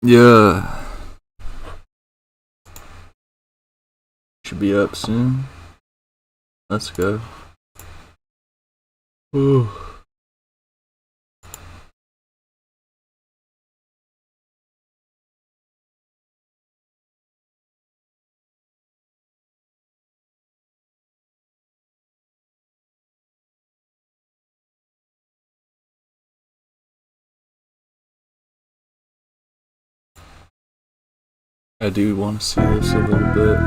Yeah. Should be up soon. Let's go. Ooh. I do want to see this a little bit.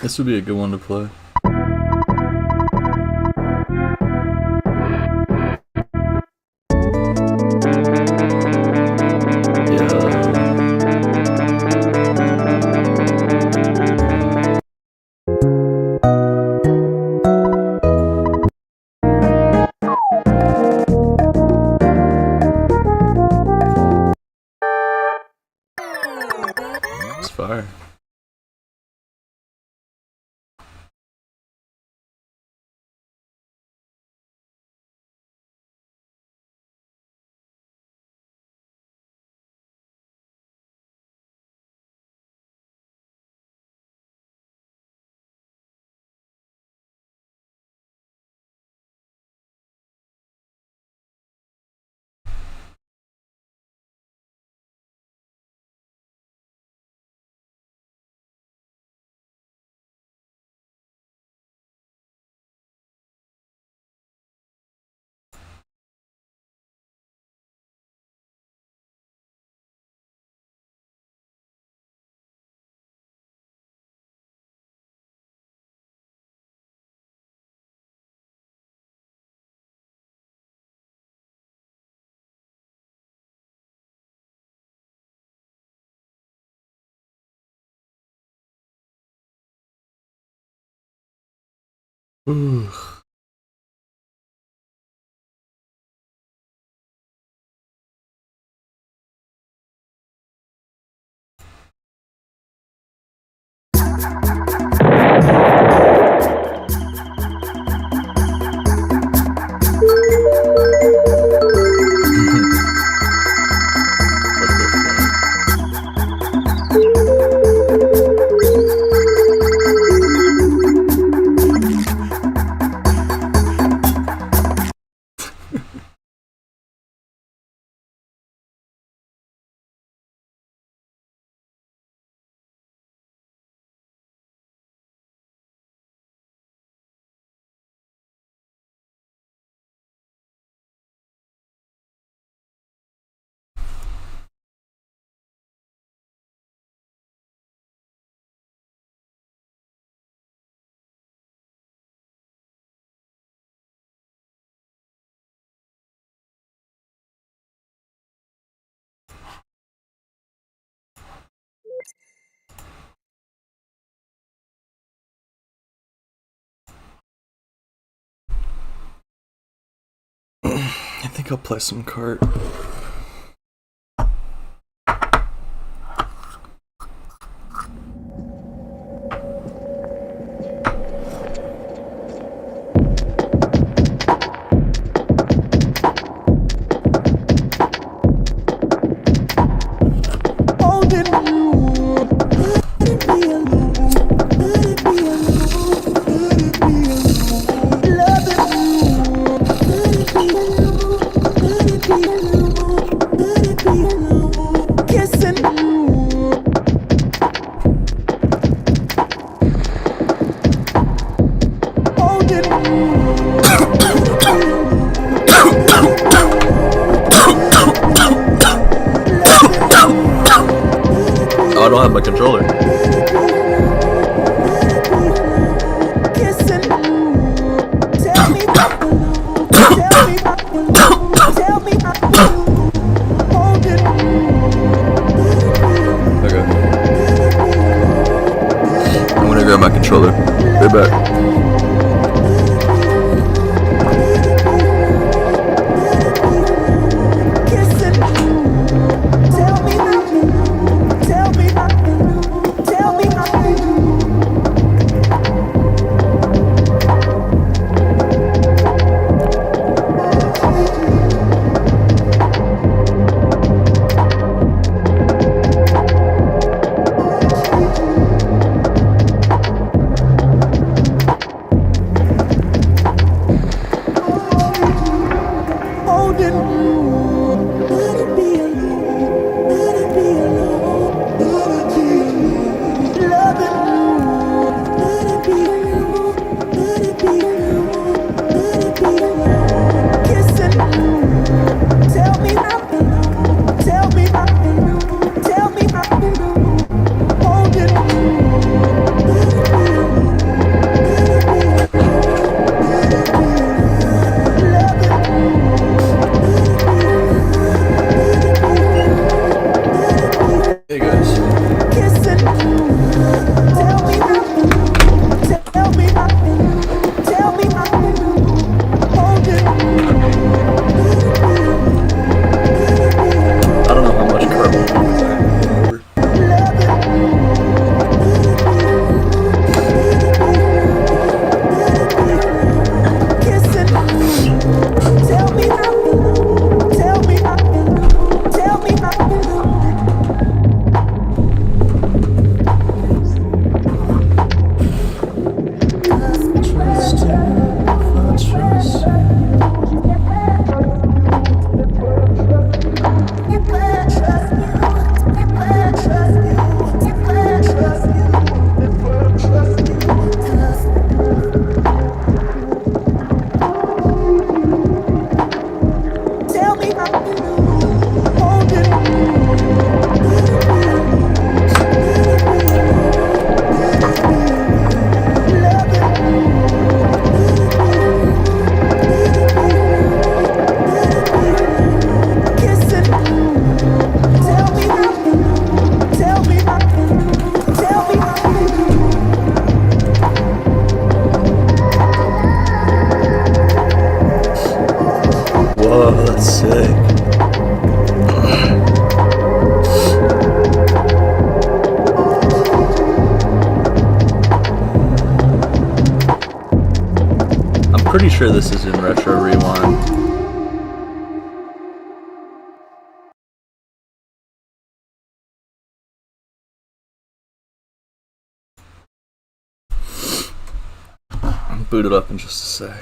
This would be a good one to play. It's fire. Ooh. I think I'll play some cart. I don't have my controller. Okay. I'm gonna grab my controller. Be back. Sick. I'm pretty sure this is in Retro Rewind. I'll boot it up in just a sec.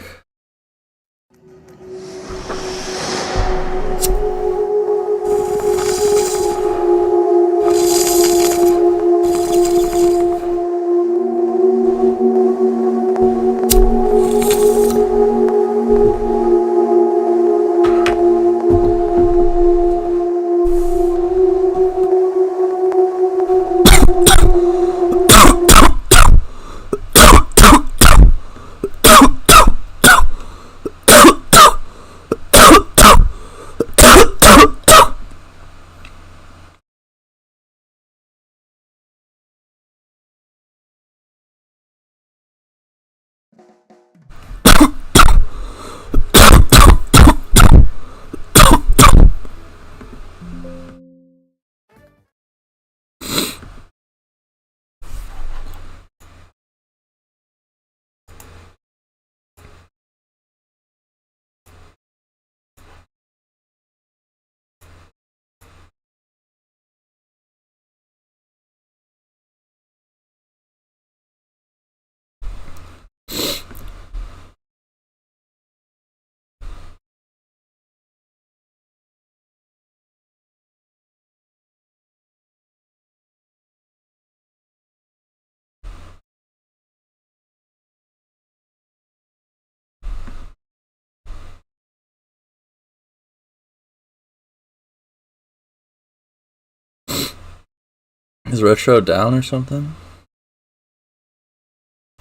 Is Retro down or something?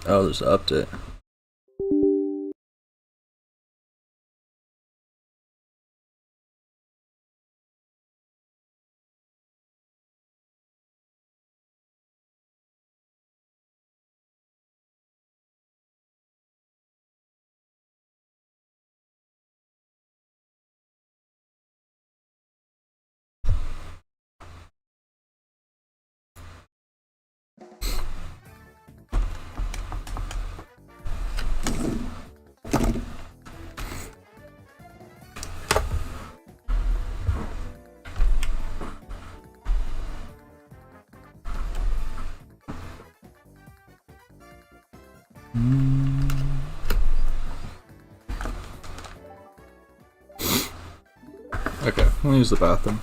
Oh, there's an update. Okay, let me use the bathroom.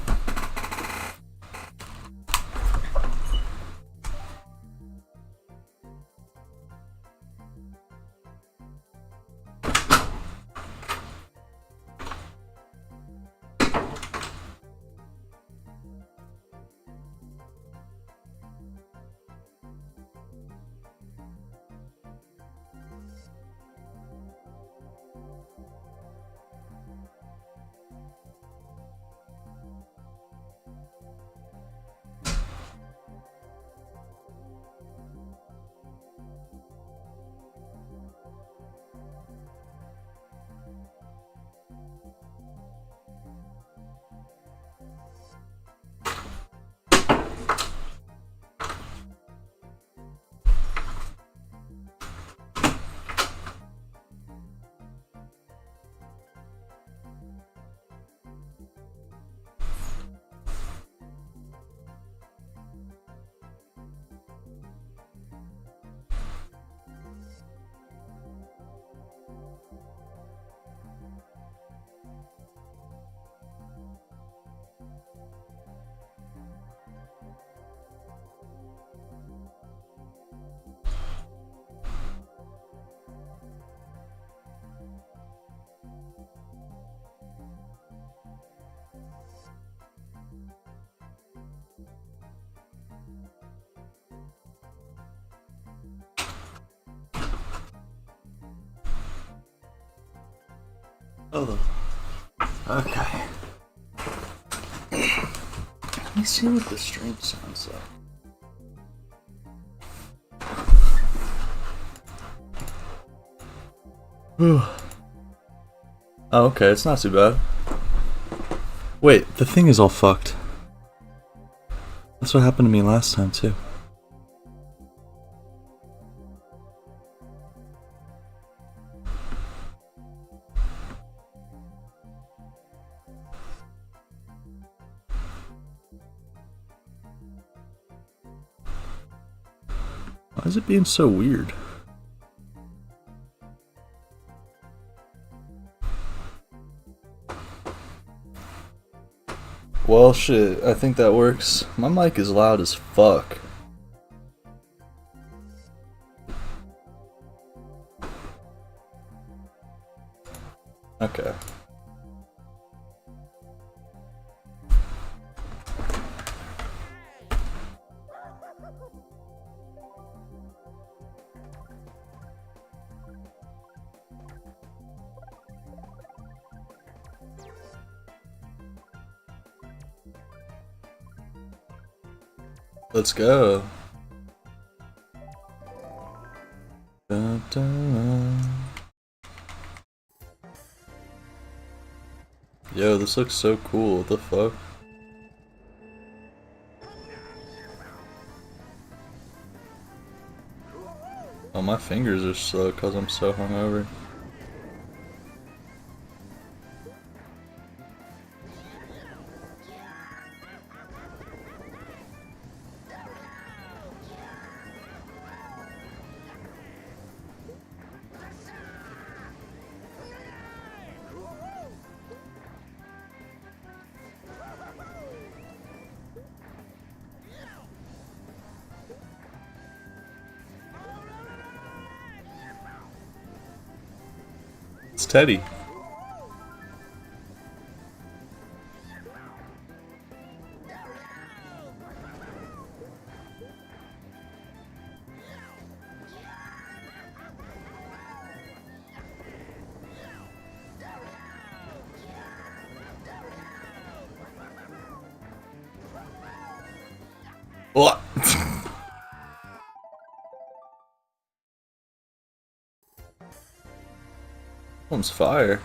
Oh, okay. Let me see what the stream sounds like. Oh, okay, it's not too bad. Wait, the thing is all fucked. That's what happened to me last time too. Why is it being so weird? Well, shit, I think that works. My mic is loud as fuck. Okay. Let's go. Dun, dun. Yo, this looks so cool. What the fuck? Oh, my fingers are slow because I'm so hungover. It's Teddy. What? One's fire.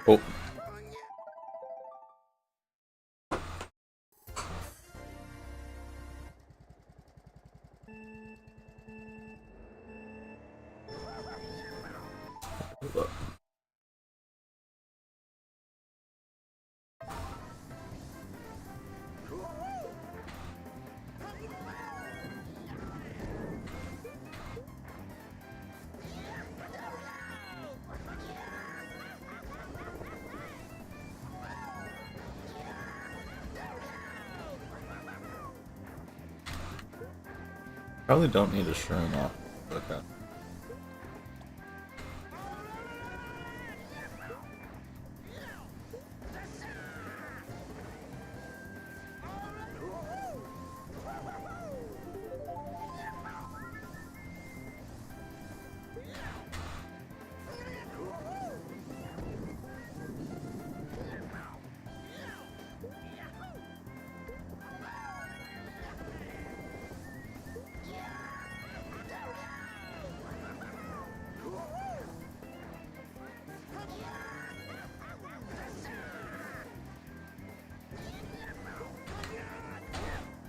Oh. Probably don't need a shroom off. Okay.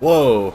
Whoa.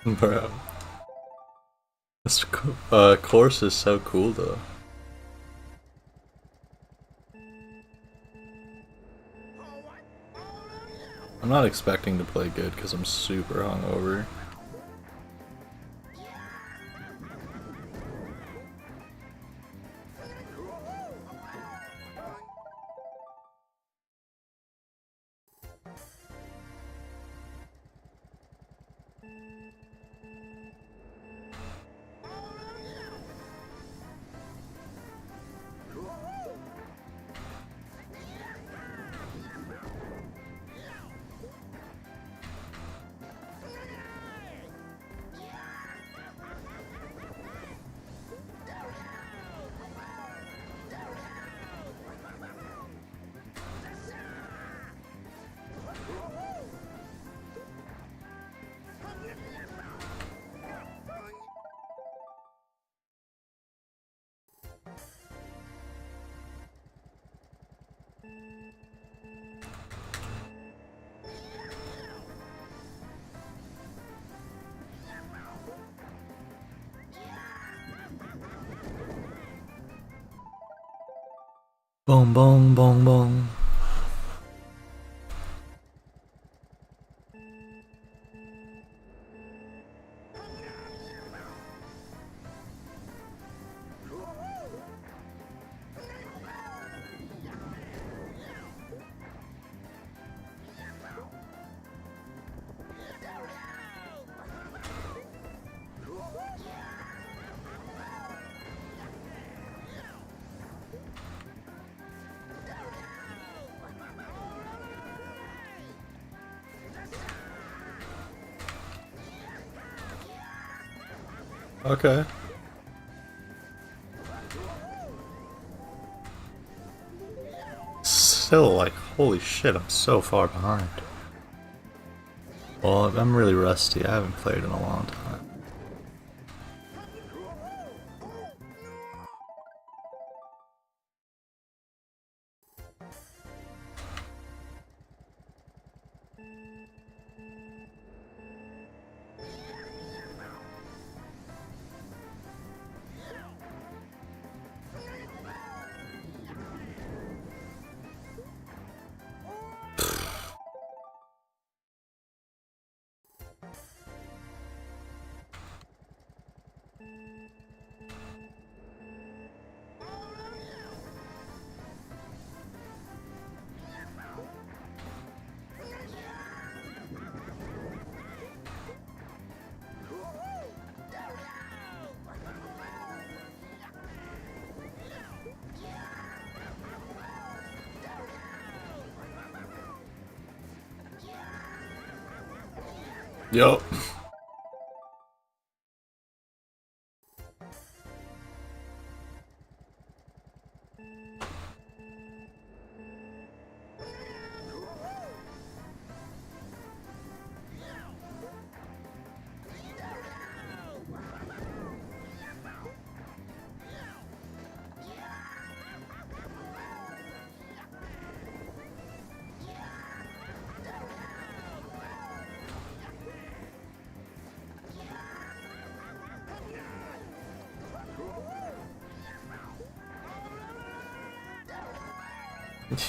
Bro. This course is so cool though. I'm not expecting to play good because I'm super hungover. Boom, boom, boom, boom. Okay. Still, like, holy shit, I'm so far behind. Well, I'm really rusty. I haven't played in a long time. Yup.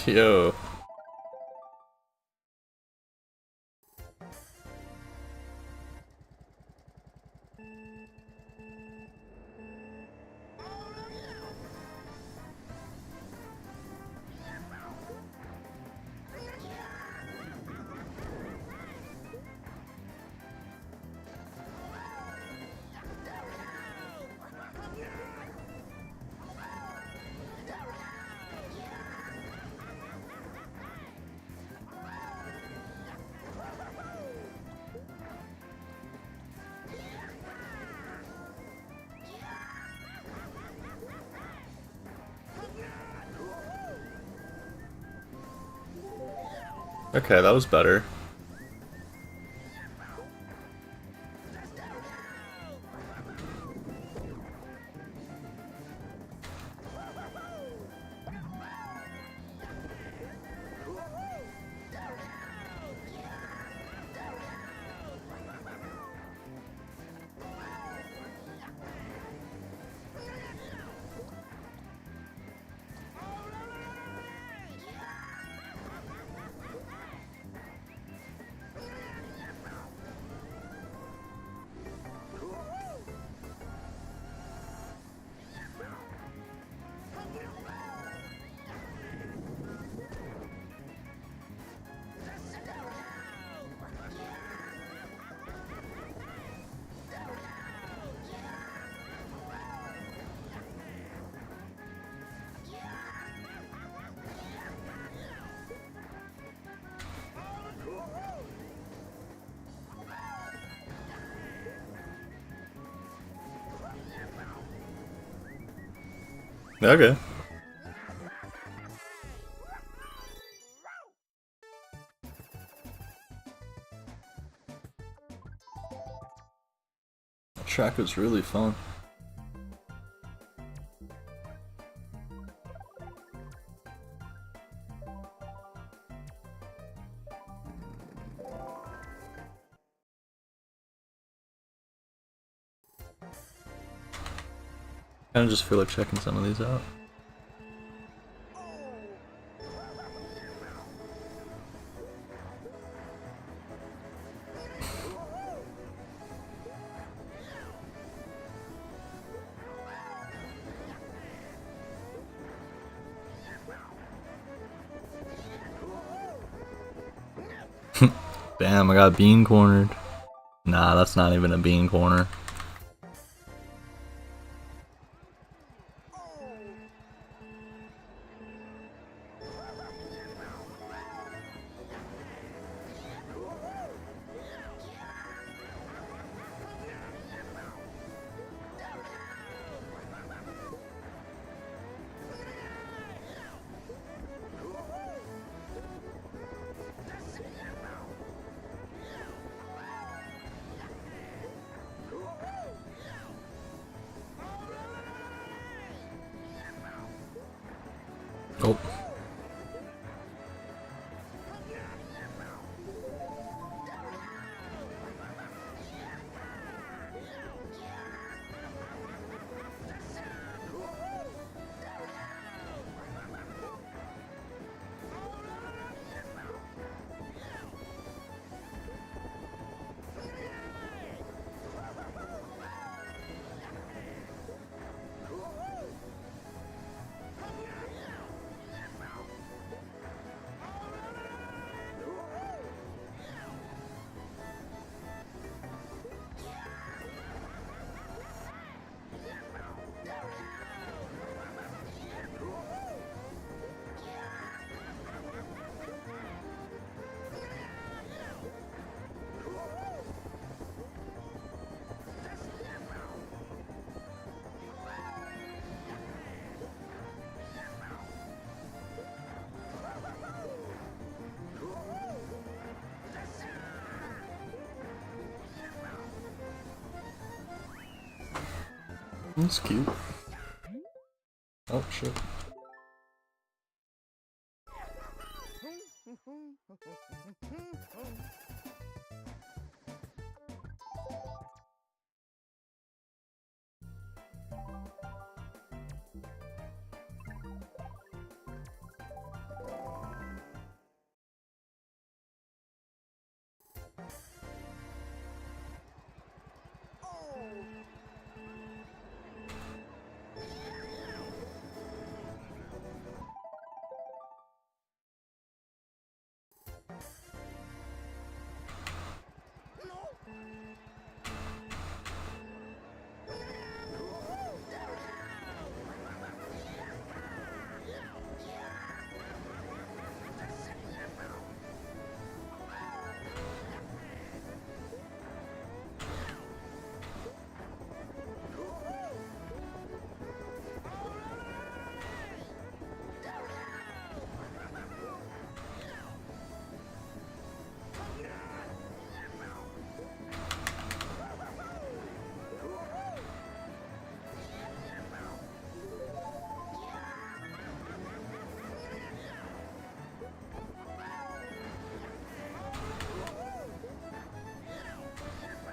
Yo. Okay, that was better. Okay. That track was really fun. I kind of just feel like checking some of these out. Damn, I got bean cornered. Nah, that's not even a bean corner. Oh. That's cute. Oh shit.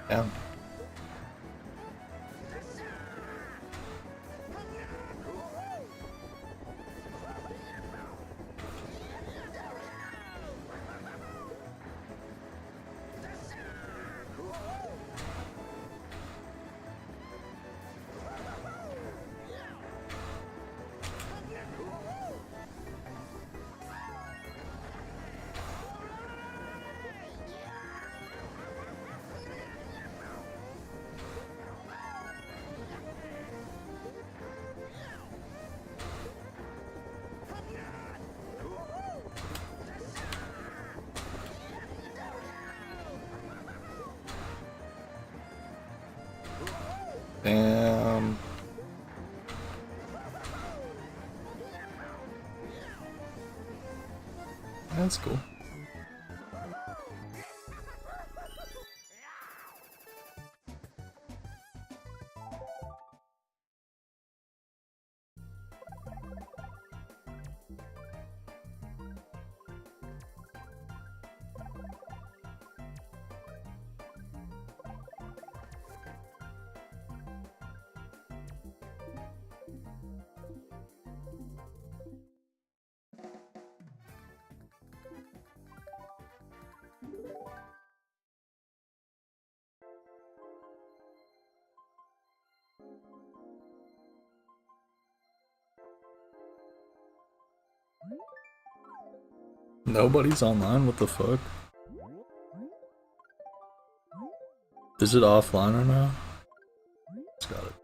Damn. Damn. That's cool. Nobody's online? What the fuck? Is it offline or no? It's got it.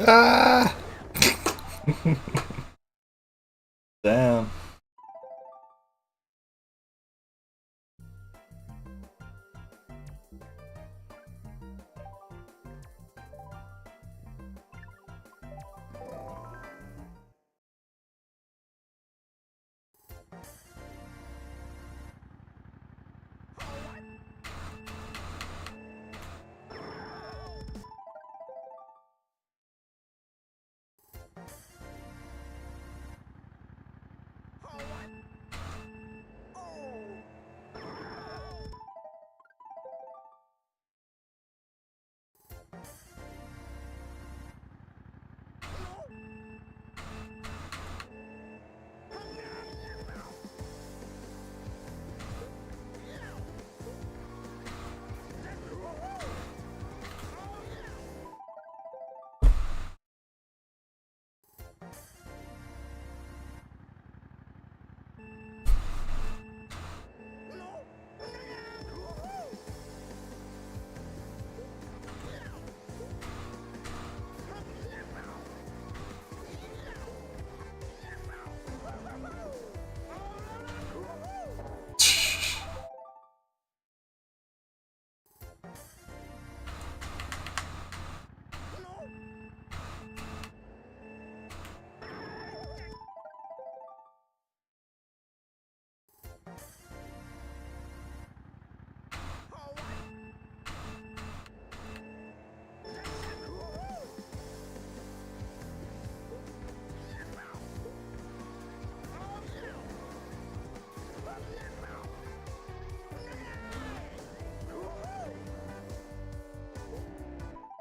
Ah! Damn.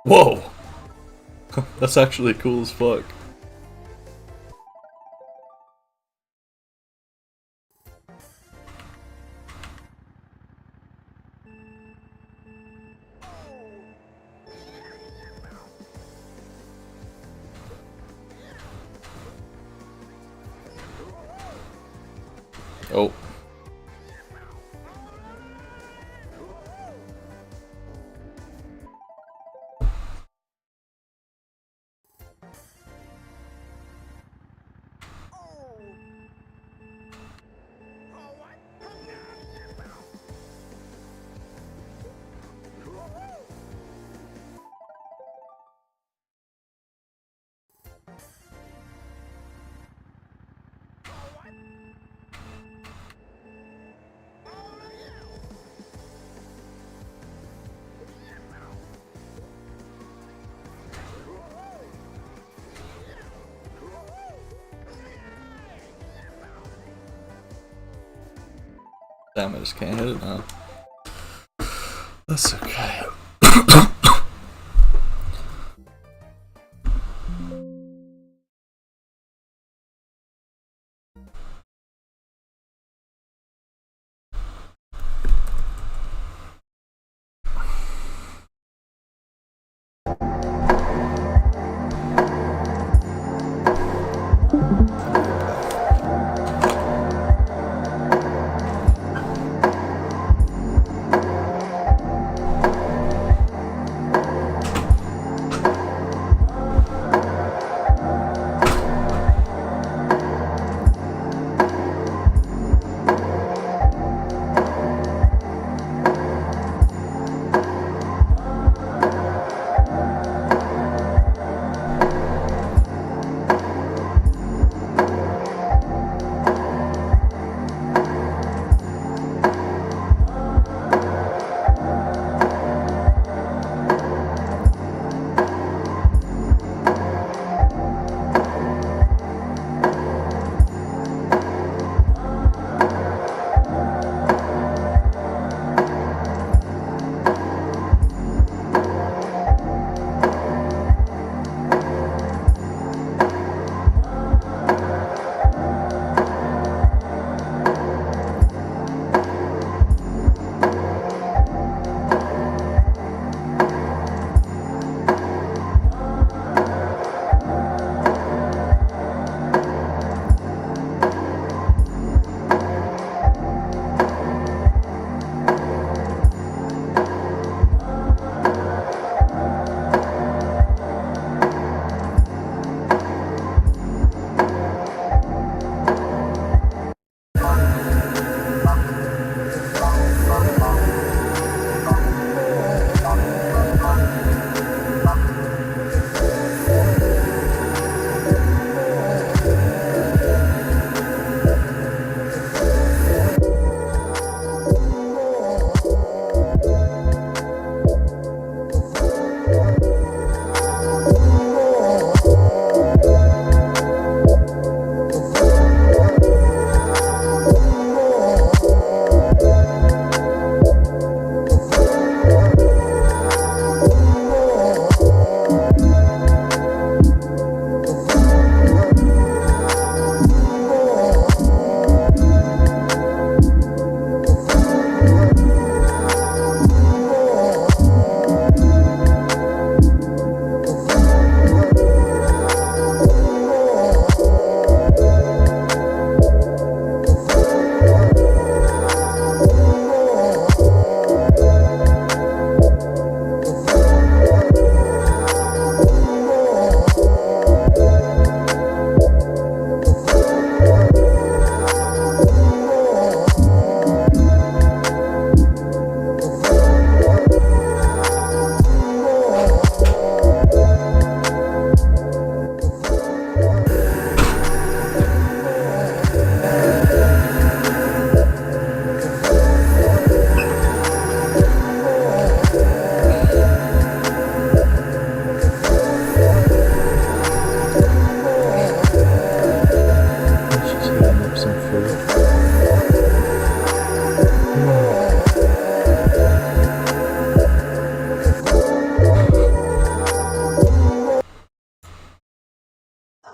Whoa! That's actually cool as fuck. Oh. Damn, I just can't hit it now. That's okay.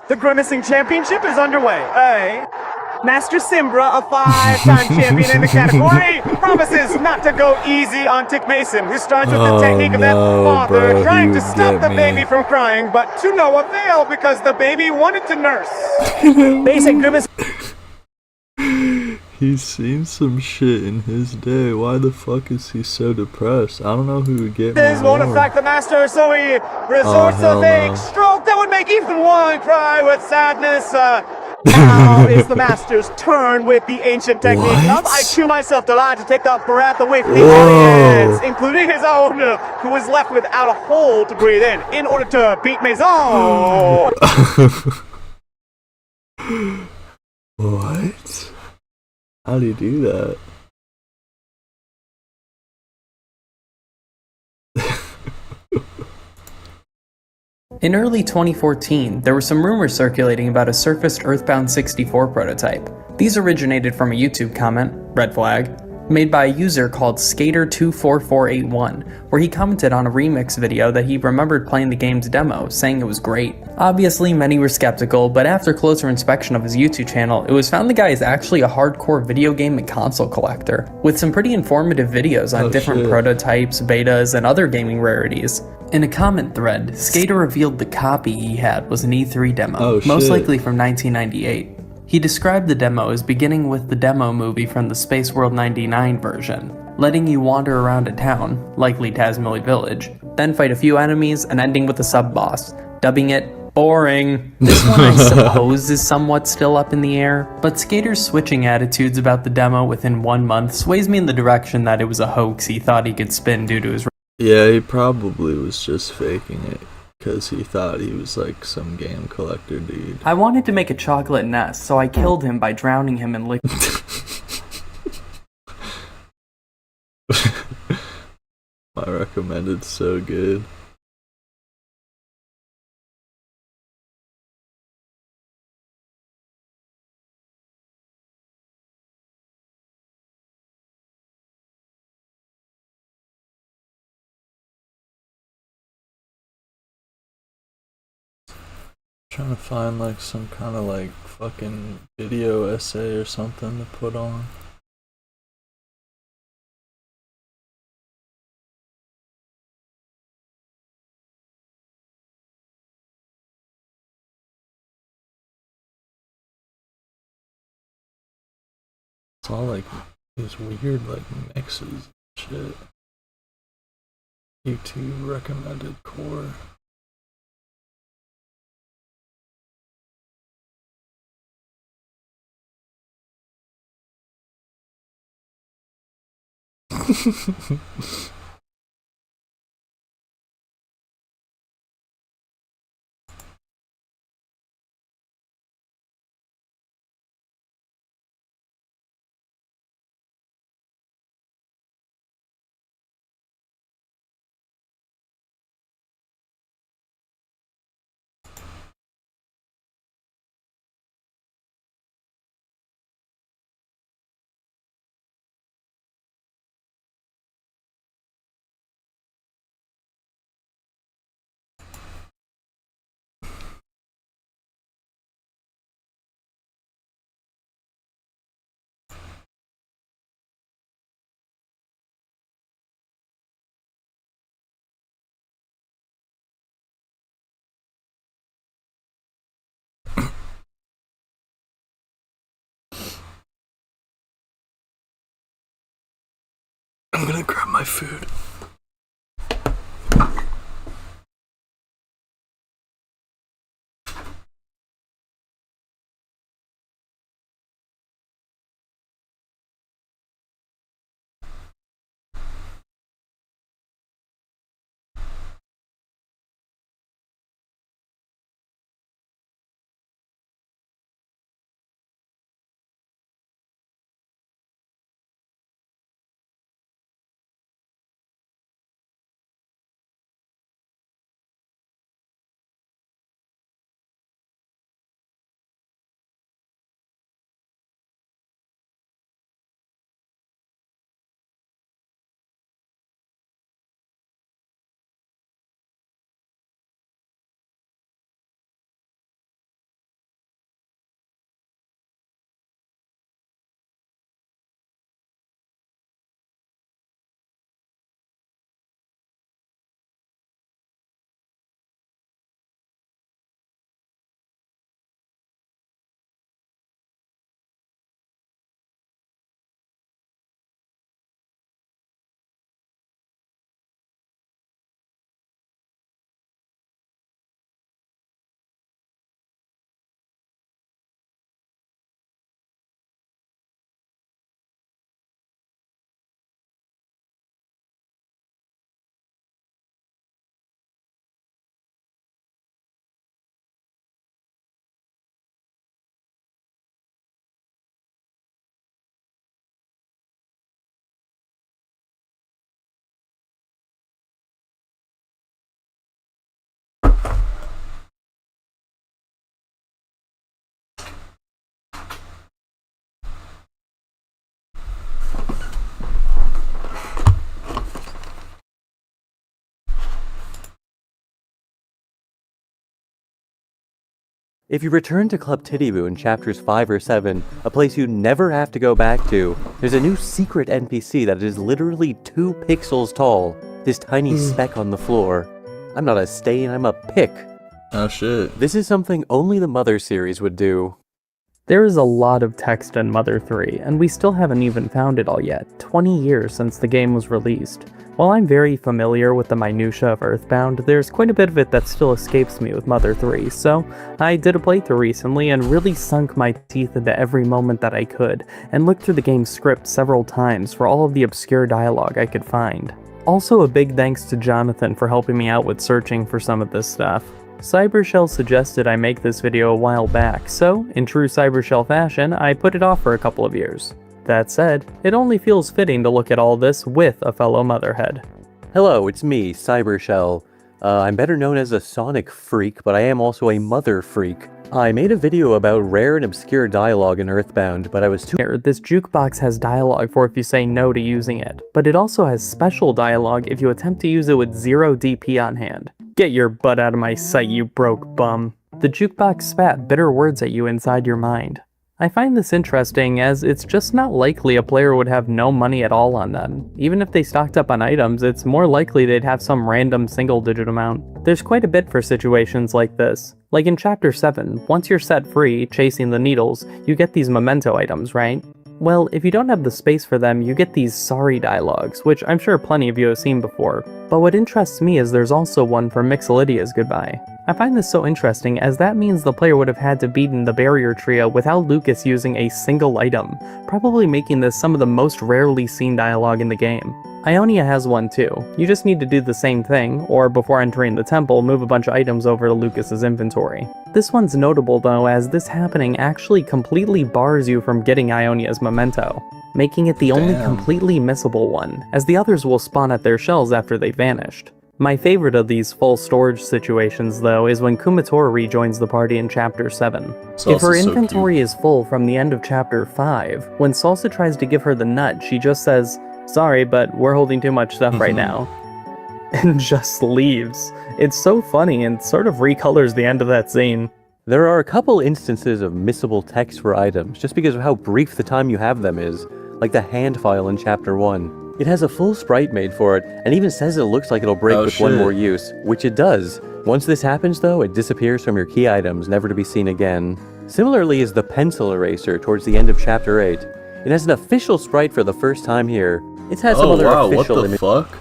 The Grimacing Championship is underway. Master Simbra, a 5-time champion in the category, promises not to go easy on Tick Mason, who starts with the technique of that father bro, trying to stop the baby from crying, but to no avail because the baby wanted to nurse. Basic Grimace. He's seen some shit in his day. Why the fuck is he so depressed? I don't know who would get This more. won't affect the master, so he resorts to a fake stroke that would make even one cry with sadness. Now is the master's turn with the ancient technique of I chew myself delight to take the breath away from the audience, including his own, who was left without a hole to breathe in order to beat Maison. What? How do you do that? In early 2014, there were some rumors circulating about a surfaced Earthbound 64 prototype. These originated from a YouTube comment, red flag. made by a user called Skater24481, where he commented on a remix video that he remembered playing the game's demo, saying it was great. Obviously, many were skeptical, but after closer inspection of his YouTube channel, it was found the guy is actually a hardcore video game and console collector, with some pretty informative videos on different prototypes, betas, and other gaming rarities. In a comment thread, Skater revealed the copy he had was an E3 demo, most likely from 1998. He described the demo as beginning with the demo movie from the Space World 99 version, letting you wander around a town, likely Tazmily Village, then fight a few enemies and ending with a sub-boss, dubbing it boring. This one I suppose is somewhat still up in the air, but Skater's switching attitudes about the demo within 1 month sways me in the direction that it was a hoax he thought he could spin due to his... Yeah, he probably was just faking it, because he thought he was like some game collector dude. I wanted to make a chocolate nest, so I killed him by drowning him in liquid. My recommended so good. Trying to find like some kind of like fucking video essay or something to put on. It's all like these weird like mixes and shit. YouTube recommended core. I'm gonna grab my food. If you return to Club Titiboo in chapters 5 or 7, a place you never have to go back to, there's a new secret NPC that is literally 2 pixels tall. This tiny speck on the floor. I'm not a stain, I'm a pick. Oh shit. This is something only the Mother series would do. There is a lot of text in Mother 3, and we still haven't even found it all yet, 20 years since the game was released. While I'm very familiar with the minutiae of Earthbound, there's quite a bit of it that still escapes me with Mother 3, so I did a playthrough recently and really sunk my teeth into every moment that I could, and looked through the game's script several times for all of the obscure dialogue I could find. Also a big thanks to Jonathan for helping me out with searching for some of this stuff. Cybershell suggested I make this video a while back, so in true Cybershell fashion, I put it off for a couple of years. That said, it only feels fitting to look at all this with a fellow Motherhead. Hello, it's me, Cybershell. I'm better known as a Sonic freak, but I am also a Mother freak. I made a video about rare and obscure dialogue in Earthbound, but I was too— This jukebox has dialogue for if you say no to using it, but it also has special dialogue if you attempt to use it with 0 DP on hand. Get your butt out of my sight, you broke bum. The jukebox spat bitter words at you inside your mind. I find this interesting as it's just not likely a player would have no money at all on them. Even if they stocked up on items, it's more likely they'd have some random single-digit amount. There's quite a bit for situations like this. Like in Chapter 7, once you're set free, chasing the needles, you get these memento items, right? Well, if you don't have the space for them, you get these sorry dialogues, which I'm sure plenty of you have seen before. But what interests me is there's also one for Mixolydia's goodbye. I find this so interesting as that means the player would have had to beat the barrier trio without Lucas using a single item, probably making this some of the most rarely seen dialogue in the game. Ionia has one too. You just need to do the same thing, or before entering the temple, move a bunch of items over to Lucas's inventory. This one's notable though, as this happening actually completely bars you from getting Ionia's memento, making it the only completely missable one, as the others will spawn at their shells after they vanished. My favorite of these full storage situations though is when Kumatora rejoins the party in Chapter 7. If her inventory is full from the end of Chapter 5, when Salsa tries to give her the nut, she just says, "Sorry, but we're holding too much stuff right now," and just leaves. It's so funny and sort of recolors the end of that scene. There are a couple instances of missable text for items, just because of how brief the time you have them is, like the hand file in Chapter 1. It has a full sprite made for it, and even says it looks like it'll break with one more use, which it does. Once this happens though, it disappears from your key items, never to be seen again. Similarly is the pencil eraser towards the end of Chapter 8. It has an official sprite for the first time here. It's had some other official what the fuck?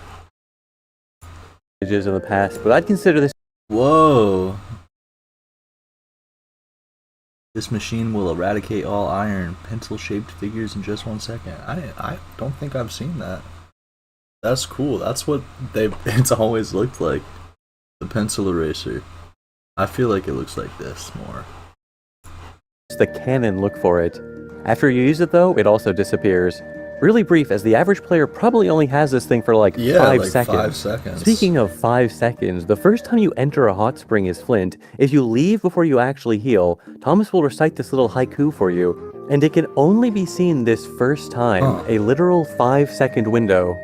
images in the past, but I'd consider this— Whoa. This machine will eradicate all iron, pencil-shaped figures in just 1 second. I don't think I've seen that. That's cool. That's what it's always looked like. The pencil eraser. I feel like it looks like this more. the canon look for it. After you use it though, it also disappears. Really brief, as the average player probably only has this thing for like 5 seconds. 5 seconds. Speaking of 5 seconds, the first time you enter a hot spring is Flint. If you leave before you actually heal, Thomas will recite this little haiku for you, and it can only be seen this first time, a literal 5-second window.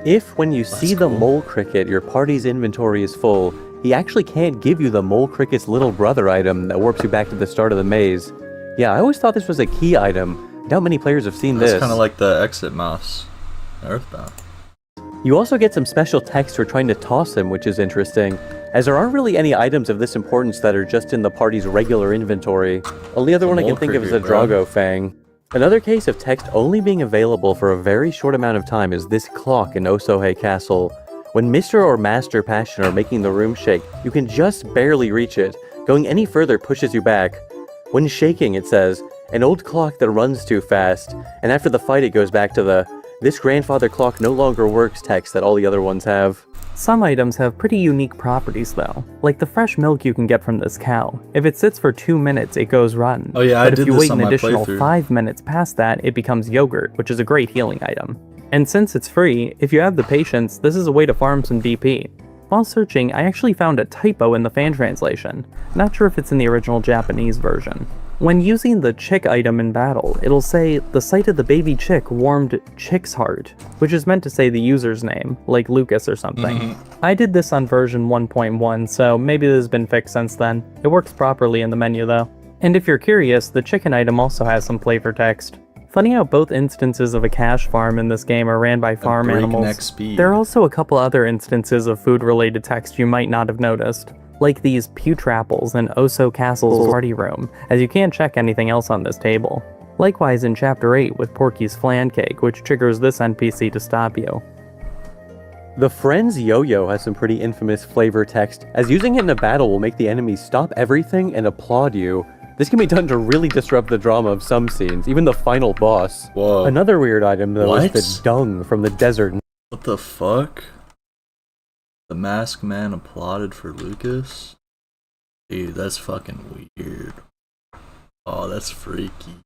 If, when you see the mole cricket, your party's inventory is full, he actually can't give you the mole cricket's little brother item that warps you back to the start of the maze. Yeah, I always thought this was a key item. Doubt many players have seen this. It's kind of like the exit mouse in Earthbound. You also get some special text for trying to toss him, which is interesting, as there aren't really any items of this importance that are just in the party's regular inventory. Only other one I can think of is a Drago Fang. Another case of text only being available for a very short amount of time is this clock in Osohe Castle. When Mr. or Master Passion are making the room shake, you can just barely reach it. Going any further pushes you back. When shaking, it says, "An old clock that runs too fast," and after the fight it goes back to the "This grandfather clock no longer works" text that all the other ones have. Some items have pretty unique properties though, like the fresh milk you can get from this cow. If it sits for 2 minutes, it goes rotten. Oh yeah, but if you wait an additional 5 minutes past that, it becomes yogurt, which is a great healing item. And since it's free, if you have the patience, this is a way to farm some DP. While searching, I actually found a typo in the fan translation. Not sure if it's in the original Japanese version. When using the chick item in battle, it'll say, the sight of the baby chick warmed Chick's heart, which is meant to say the user's name, like Lucas or something. I did this on version 1.1, so maybe this has been fixed since then. It works properly in the menu though. And if you're curious, the chicken item also has some flavor text. Funny how both instances of a cash farm in this game are ran by farm animals. Speed. There are also a couple other instances of food-related text you might not have noticed, like these Pewtrapples and Oso Castle's party room, as you can't check anything else on this table. Likewise in Chapter 8 with Porky's flan cake, which triggers this NPC to stop you. The Friends Yo-Yo has some pretty infamous flavor text, as using it in a battle will make the enemies stop everything and applaud you. This can be done to really disrupt the drama of some scenes, even the final boss. Whoa. Another weird item though is the dung from the desert. What the fuck? The masked man applauded for Lucas? Dude, that's fucking weird. Oh, that's freaky.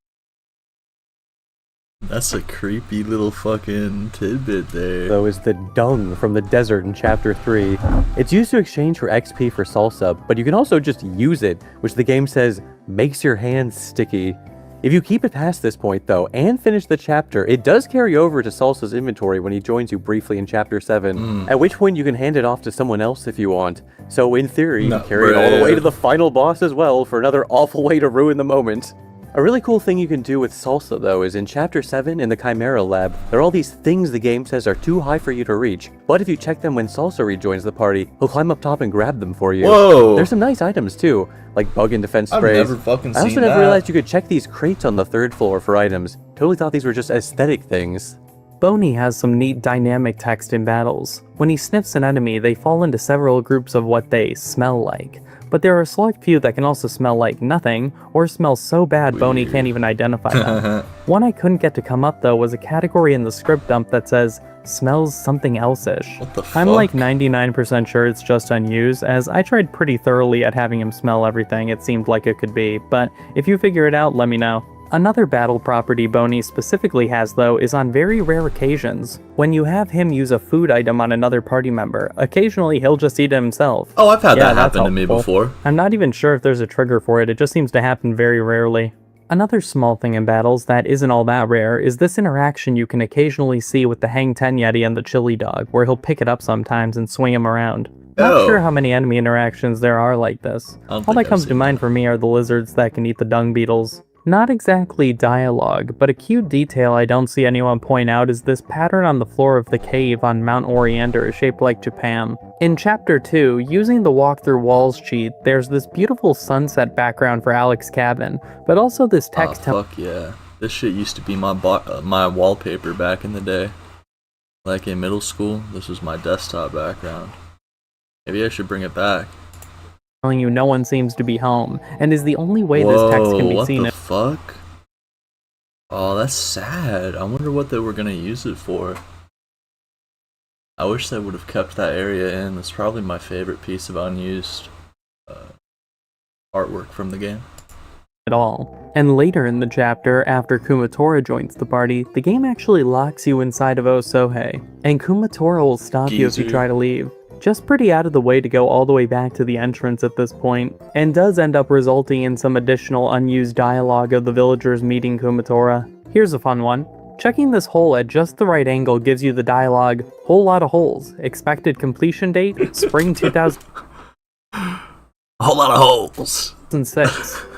That's a creepy little fucking tidbit there. Though is the dung from the desert in Chapter 3. It's used to exchange for XP for salsa, but you can also just use it, which the game says makes your hands sticky. If you keep it past this point though, and finish the chapter, it does carry over to Salsa's inventory when he joins you briefly in Chapter 7, at which point you can hand it off to someone else if you want. So in theory, you can carry it all the way to the final boss as well for another awful way to ruin the moment. A really cool thing you can do with Salsa though is in Chapter 7 in the Chimera Lab, there are all these things the game says are too high for you to reach, but if you check them when Salsa rejoins the party, he'll climb up top and grab them for you. Whoa! There's some nice items too, like bug and defense I've sprays. never fucking I also seen never that. realized you could check these crates on the 3rd floor for items. Totally thought these were just aesthetic things. Boney has some neat dynamic text in battles. When he sniffs an enemy, they fall into several groups of what they smell like. But there are a select few that can also smell like nothing, or smell so bad Boney can't even identify them. One I couldn't get to come up though was a category in the script dump that says, smells something else-ish. What the fuck? I'm like 99% sure it's just unused, as I tried pretty thoroughly at having him smell everything it seemed like it could be, but if you figure it out, let me know. Another battle property Boney specifically has though is on very rare occasions. When you have him use a food item on another party member, occasionally he'll just eat it himself. Oh, I've had Yeah, that that's happen to me helpful. before. I'm not even sure if there's a trigger for it, it just seems to happen very rarely. Another small thing in battles that isn't all that rare is this interaction you can occasionally see with the Hang Ten Yeti and the Chili Dog, where he'll pick it up sometimes and swing him around. Not Oh. sure how many enemy interactions there are like this. I don't All think that I've comes to seen mind for me are the lizards that can eat the dung beetles. Not exactly dialogue, but a cute detail I don't see anyone point out is this pattern on the floor of the cave on Mount Oriander is shaped like Japan. In Chapter 2, using the walk-through walls cheat, there's this beautiful sunset background for Alex's cabin, but also this text Fuck yeah. This shit used to be my my wallpaper back in the day. Like in middle school, this was my desktop background. Maybe I should bring it back. telling you no one seems to be home, and is the only way this text can be what seen. the fuck? Oh, that's sad. I wonder what they were gonna use it for. I wish they would have kept that area in. It's probably my favorite piece of unused artwork from the game. At all. And later in the chapter, after Kumatora joins the party, the game actually locks you inside of Osohe, and Kumatora will stop you if you Geezer. try to leave. Just pretty out of the way to go all the way back to the entrance at this point, and does end up resulting in some additional unused dialogue of the villagers meeting Kumatora. Here's a fun one. Checking this hole at just the right angle gives you the dialogue, whole lot of holes, expected completion date, spring 2006. A whole lot of holes.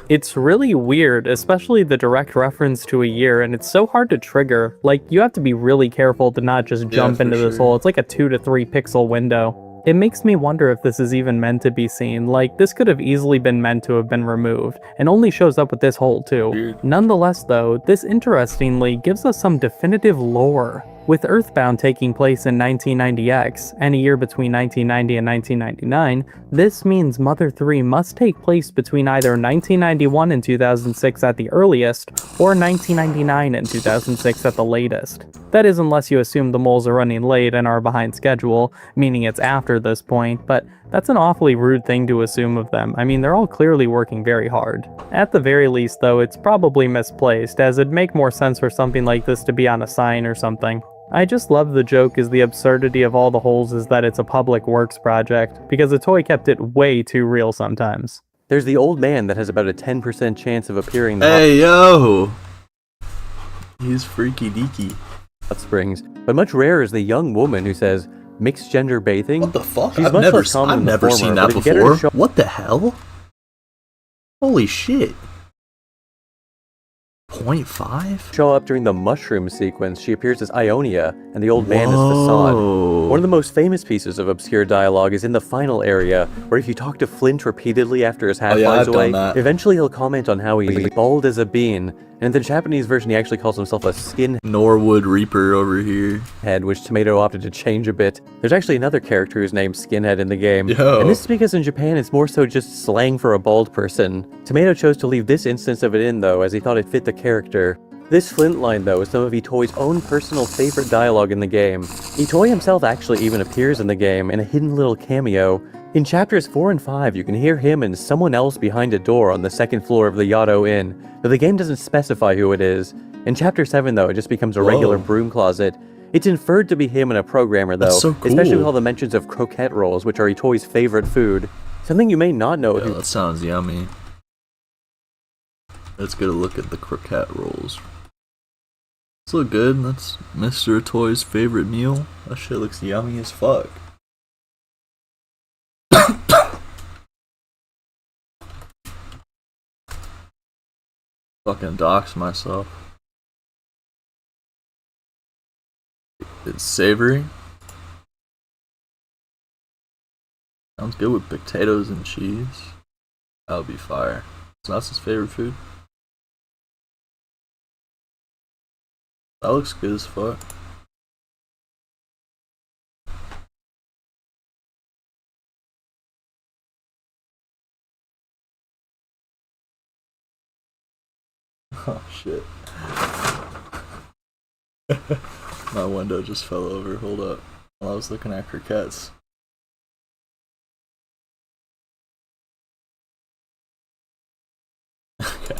It's really weird, especially the direct reference to a year, and it's so hard to trigger. Like, you have to be really careful to not just jump for into this sure. hole. It's like a 2 to 3 pixel window. It makes me wonder if this is even meant to be seen. Like, this could have easily been meant to have been removed, and only shows up with this hole too. Weird. Nonetheless though, this interestingly gives us some definitive lore. With Earthbound taking place in 1990X, and a year between 1990 and 1999, this means Mother 3 must take place between either 1991 and 2006 at the earliest, or 1999 and 2006 at the latest. That is unless you assume the moles are running late and are behind schedule, meaning it's after this point, but that's an awfully rude thing to assume of them. I mean, they're all clearly working very hard. At the very least though, it's probably misplaced, as it'd make more sense for something like this to be on a sign or something. I just love the joke is the absurdity of all the holes is that it's a public works project, because the toy kept it way too real sometimes. There's the old man that has about a 10% chance of appearing in the Hey, yo! He's freaky deaky. hot springs, but much rarer is the young woman who says, mixed gender bathing? What the fuck? She's I've much never, less common I've than the never former, seen but that if you get her to before. show- What the hell? Holy shit. 0.5? show up during the mushroom sequence, she appears as Ionia, and the old man is Facade. One of the most famous pieces of obscure dialogue is in the final area, where if you talk to Flint repeatedly after his hat flies I've away, done that. eventually he'll comment on how he's bald as a bean, and in the Japanese version he actually calls himself a skinhead, Norwood Reaper over here. which Tomato opted to change a bit. There's actually another character who's named Skinhead in the game, Yo. and this is because in Japan it's more so just slang for a bald person. Tomato chose to leave this instance of it in though, as he thought it fit the character. This Flint line, though, is some of Itoi's own personal favorite dialogue in the game. Itoi himself actually even appears in the game in a hidden little cameo. In chapters 4 and 5, you can hear him and someone else behind a door on the second floor of the Yado Inn, but the game doesn't specify who it is. In chapter 7, though, it just becomes a regular broom closet. It's inferred to be him and a programmer, though, That's so cool. especially with all the mentions of croquette rolls, which are Itoi's favorite food. Something you may not know if Yo, you that sounds yummy. Let's get a look at the croquette rolls. These look good. That's Mr. Toy's favorite meal. That shit looks yummy as fuck. Fucking dox myself. It's savory. Sounds good with potatoes and cheese. That would be fire. So that's his favorite food. That looks good as fuck. Oh shit. My window just fell over. Hold up. While I was looking at croquettes. Okay.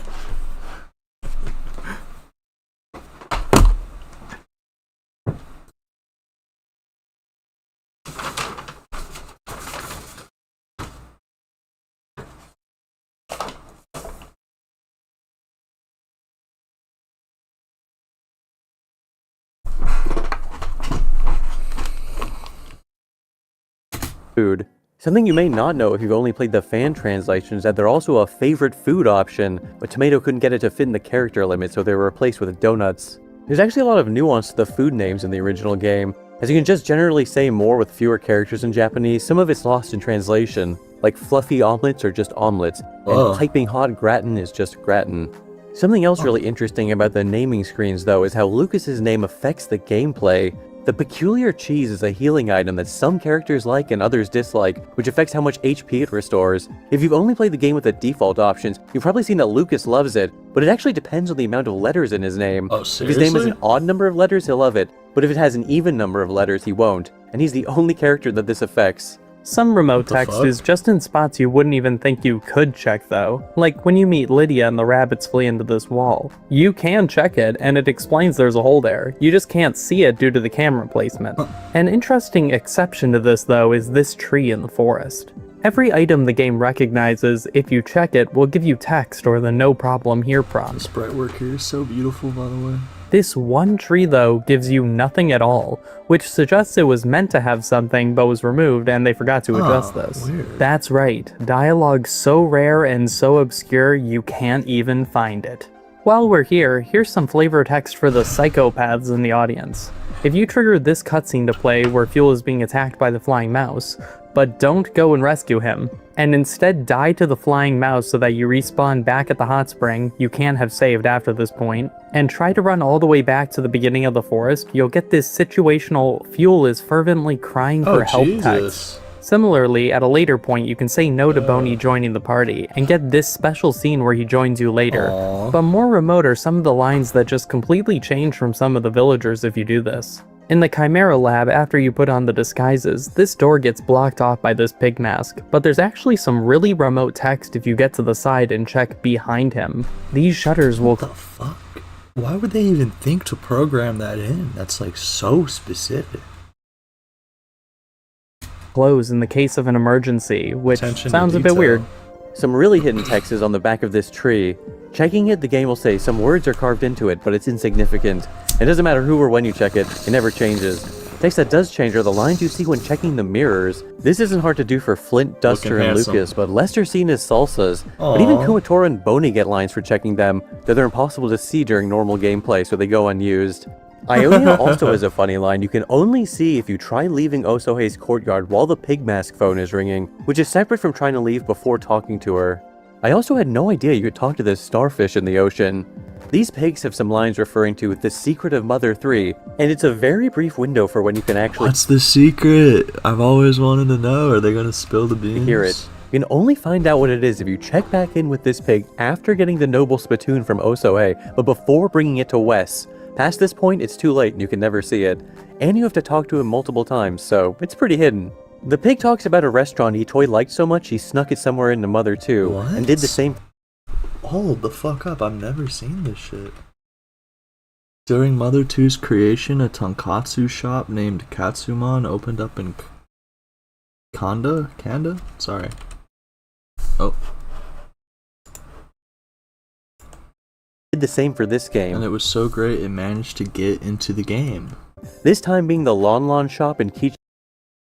food. Something you may not know if you've only played the fan translation is that they're also a favorite food option, but Tomato couldn't get it to fit in the character limit, so they were replaced with donuts. There's actually a lot of nuance to the food names in the original game, as you can just generally say more with fewer characters in Japanese. Some of it's lost in translation, like fluffy omelets are just omelets, and piping hot gratin is just gratin. Something else really interesting about the naming screens though is how Lucas's name affects the gameplay. The peculiar cheese is a healing item that some characters like and others dislike, which affects how much HP it restores. If you've only played the game with the default options, you've probably seen that Lucas loves it, but it actually depends on the amount of letters in his name. Oh, If seriously? his name is an odd number of letters, he'll love it, but if it has an even number of letters, he won't, and he's the only character that this affects. Some remote the text fuck? is just in spots you wouldn't even think you could check though. Like when you meet Lydia and the rabbits flee into this wall. You can check it and it explains there's a hole there. You just can't see it due to the camera placement. An interesting exception to this though is this tree in the forest. Every item the game recognizes, if you check it, will give you text or the no problem here prompt. The sprite work here is so beautiful, by the way. This one tree though gives you nothing at all, which suggests it was meant to have something but was removed and they forgot to adjust this. Weird. That's right, dialogue so rare and so obscure you can't even find it. While we're here, here's some flavor text for the psychopaths in the audience. If you trigger this cutscene to play where Fuel is being attacked by the flying mouse, but don't go and rescue him, and instead die to the flying mouse so that you respawn back at the hot spring you can have saved after this point, and try to run all the way back to the beginning of the forest, you'll get this situational Fuel is fervently crying for help text. Similarly, at a later point you can say no to Boney joining the party, and get this special scene where he joins you later. But more remote are some of the lines that just completely change from some of the villagers if you do this. In the Chimera lab, after you put on the disguises, this door gets blocked off by this pig mask, but there's actually some really remote text if you get to the side and check behind him. These shutters will... What the fuck? Why would they even think to program that in? That's like so specific. close in the case of an emergency, which Attention to sounds a bit detail. weird. Some really hidden text is on the back of this tree. Checking it, the game will say some words are carved into it, but it's insignificant. It doesn't matter who or when you check it, it never changes. Text that does change are the lines you see when checking the mirrors. This isn't hard to do for Flint, Duster, and Lucas, but Lester's seen as salsas. Aww. But even Kumatora and Boney get lines for checking them, though they're impossible to see during normal gameplay, so they go unused. Ionia also has a funny line you can only see if you try leaving Osohe's courtyard while the pig mask phone is ringing, which is separate from trying to leave before talking to her. I also had no idea you could talk to this starfish in the ocean. These pigs have some lines referring to the secret of Mother 3, and it's a very brief window for when you can actually— What's the secret? I've always wanted to know. Are they gonna spill the beans? hear it. You can only find out what it is if you check back in with this pig after getting the noble spittoon from Osohe, but before bringing it to Wes. Past this point, it's too late and you can never see it. And you have to talk to him multiple times, so it's pretty hidden. The pig talks about a restaurant he toy liked so much he snuck it somewhere into Mother 2, What? and did the same— Hold the fuck up, I've never seen this shit. During Mother 2's creation, a tonkatsu shop named Katsuman opened up in Kanda? Sorry. Oh. did the same for this game. And it was so great it managed to get into the game. This time being the Lon Lon shop in Kichi.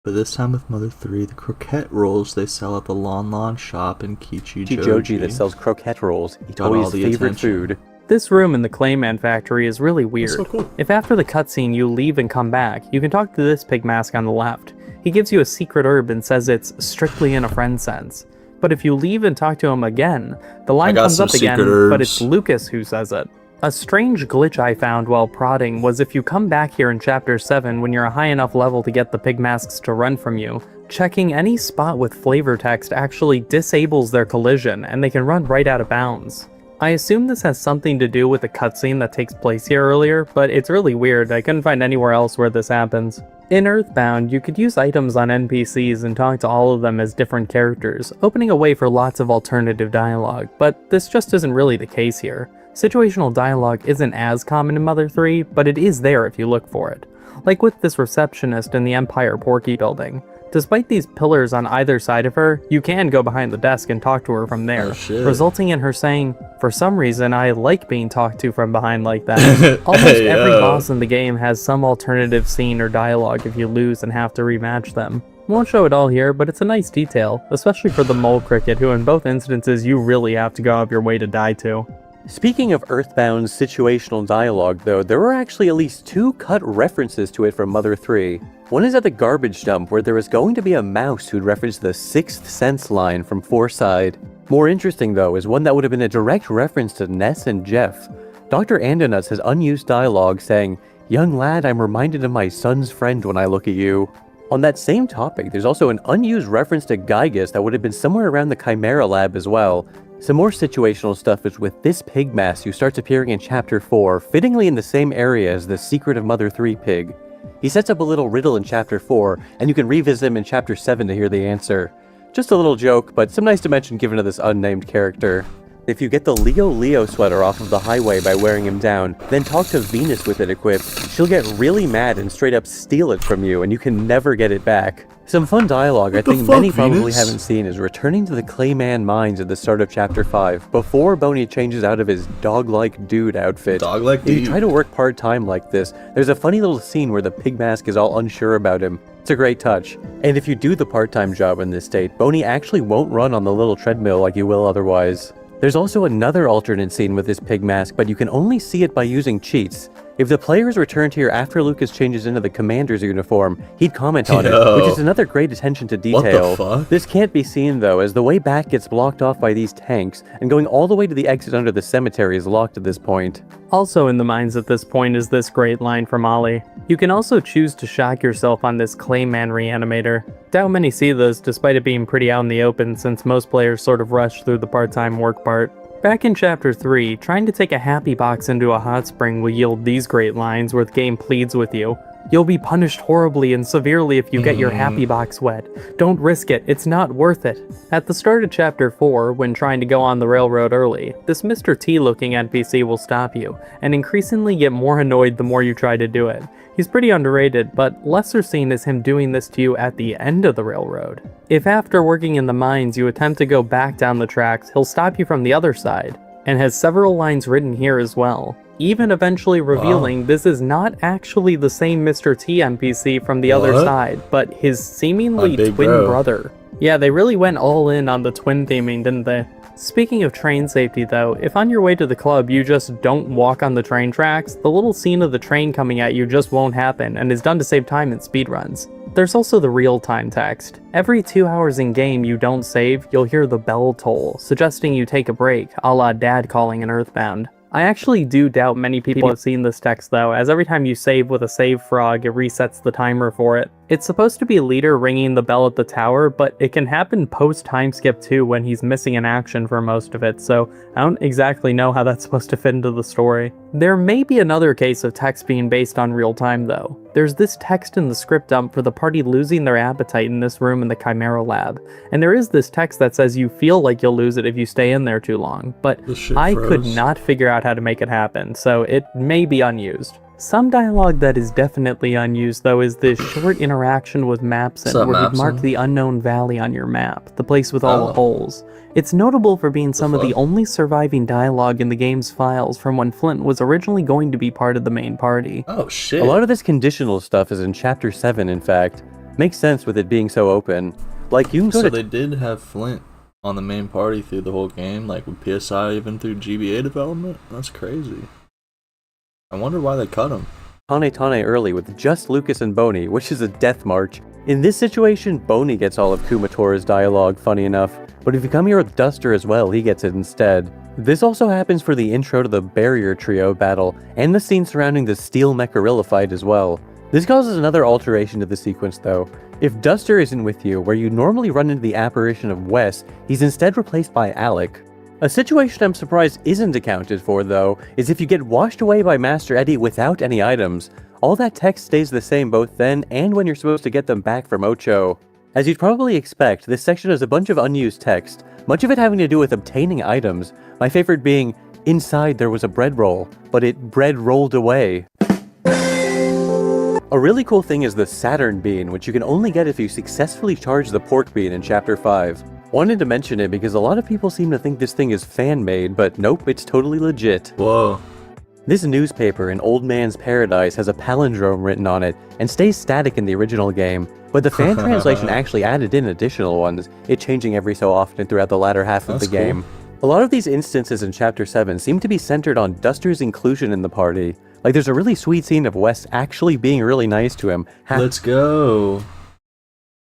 But this time with Mother 3, the croquette rolls they sell at the Lon Lon shop in Kichijoji. Kichijoji that sells croquette rolls, Itoi's favorite food. This room in the Clayman factory is really weird. That's so cool. If after the cutscene you leave and come back, you can talk to this pig mask on the left. He gives you a secret herb and says it's strictly in a friend sense. But if you leave and talk to him again, the line comes up again, but it's Lucas who says it. A strange glitch I found while prodding was if you come back here in Chapter 7 when you're a high enough level to get the pig masks to run from you, checking any spot with flavor text actually disables their collision and they can run right out of bounds. I assume this has something to do with the cutscene that takes place here earlier, but it's really weird. I couldn't find anywhere else where this happens. In Earthbound, you could use items on NPCs and talk to all of them as different characters, opening a way for lots of alternative dialogue, but this just isn't really the case here. Situational dialogue isn't as common in Mother 3, but it is there if you look for it. Like with this receptionist in the Empire Porky building. Despite these pillars on either side of her, you can go behind the desk and talk to her from there, resulting in her saying, "For some reason, I like being talked to from behind like that." Almost every boss in the game has some alternative scene or dialogue if you lose and have to rematch them. Won't show it all here, but it's a nice detail, especially for the mole cricket, who in both instances you really have to go out of your way to die to. Speaking of Earthbound's situational dialogue though, there were actually at least 2 cut references to it from Mother 3. One is at the garbage dump where there was going to be a mouse who'd reference the Sixth Sense line from Foreside. More interesting though is one that would have been a direct reference to Ness and Jeff. Dr. Andonuts has unused dialogue saying, "Young lad, I'm reminded of my son's friend when I look at you." On that same topic, there's also an unused reference to Gygus that would have been somewhere around the Chimera lab as well. Some more situational stuff is with this pig mask who starts appearing in Chapter 4, fittingly in the same area as the Secret of Mother 3 pig. He sets up a little riddle in Chapter 4, and you can revisit him in Chapter 7 to hear the answer. Just a little joke, but some nice dimension given to this unnamed character. If you get the Leo sweater off of the highway by wearing him down, then talk to Venus with it equipped, she'll get really mad and straight up steal it from you, and you can never get it back. Some fun dialogue I think many probably haven't seen is returning to the Clayman mines at the start of Chapter 5, before Boney changes out of his dog-like dude outfit. Dog-like If dude. you try to work part-time like this, there's a funny little scene where the pig mask is all unsure about him. It's a great touch. And if you do the part-time job in this state, Boney actually won't run on the little treadmill like you will otherwise. There's also another alternate scene with this pig mask, but you can only see it by using cheats. If the player is returned here after Lucas changes into the commander's uniform, he'd comment on it, which is another great attention to detail. What the fuck? This can't be seen though, as the way back gets blocked off by these tanks, and going all the way to the exit under the cemetery is locked at this point. Also in the mines at this point is this great line from Ollie. You can also choose to shock yourself on this Clayman reanimator. Doubt many see this despite it being pretty out in the open since most players sort of rush through the part-time work part. Back in Chapter 3, trying to take a happy box into a hot spring will yield these great lines where the game pleads with you. You'll be punished horribly and severely if you get your happy box wet. Don't risk it, it's not worth it. At the start of Chapter 4, when trying to go on the railroad early, this Mr. T looking NPC will stop you, and increasingly get more annoyed the more you try to do it. He's pretty underrated, but lesser seen is him doing this to you at the end of the railroad. If after working in the mines you attempt to go back down the tracks, he'll stop you from the other side, and has several lines written here as well, even eventually revealing this is not actually the same Mr. T NPC from the other side, but his seemingly twin brother. Yeah, they really went all in on the twin theming, didn't they? Speaking of train safety though, if on your way to the club you just don't walk on the train tracks, the little scene of the train coming at you just won't happen and is done to save time in speedruns. There's also the real-time text. Every 2 hours in game you don't save, you'll hear the bell toll, suggesting you take a break, a la Dad calling in Earthbound. I actually do doubt many people have seen this text though, as every time you save with a save frog, it resets the timer for it. It's supposed to be Leader ringing the bell at the tower, but it can happen post-time skip too when he's missing in action for most of it, so I don't exactly know how that's supposed to fit into the story. There may be another case of text being based on real time though. There's this text in the script dump for the party losing their appetite in this room in the Chimera lab, and there is this text that says you feel like you'll lose it if you stay in there too long, but I could not figure out how to make it happen, so it may be unused. Some dialogue that is definitely unused though is this short interaction with Mapson where he'd mark the unknown valley on your map, the place with all the holes. It's notable for being some of the only surviving dialogue in the game's files from when Flint was originally going to be part of the main party. Oh shit. A lot of this conditional stuff is in Chapter 7 in fact. Makes sense with it being so open. Like you can go So they did have Flint on the main party through the whole game, like with PSI even through GBA development? That's crazy. I wonder why they cut him. Tane early with just Lucas and Boney, which is a death march. In this situation, Boney gets all of Kumatora's dialogue, funny enough, but if you come here with Duster as well, he gets it instead. This also happens for the intro to the Barrier Trio battle, and the scene surrounding the Steel Mecharilla fight as well. This causes another alteration to the sequence though. If Duster isn't with you, where you normally run into the apparition of Wes, he's instead replaced by Alec. A situation I'm surprised isn't accounted for though, is if you get washed away by Master Eddie without any items, all that text stays the same both then and when you're supposed to get them back from Ocho. As you'd probably expect, this section has a bunch of unused text, much of it having to do with obtaining items, my favorite being, inside there was a bread roll, but it bread rolled away. A really cool thing is the Saturn bean, which you can only get if you successfully charge the pork bean in Chapter 5. Wanted to mention it because a lot of people seem to think this thing is fan-made, but nope, it's totally legit. Whoa. This newspaper in Old Man's Paradise has a palindrome written on it, and stays static in the original game, but the fan translation actually added in additional ones, it changing every so often throughout the latter half of the game. A lot of these instances in Chapter 7 seem to be centered on Duster's inclusion in the party. Like there's a really sweet scene of Wes actually being really nice to him. Let's go.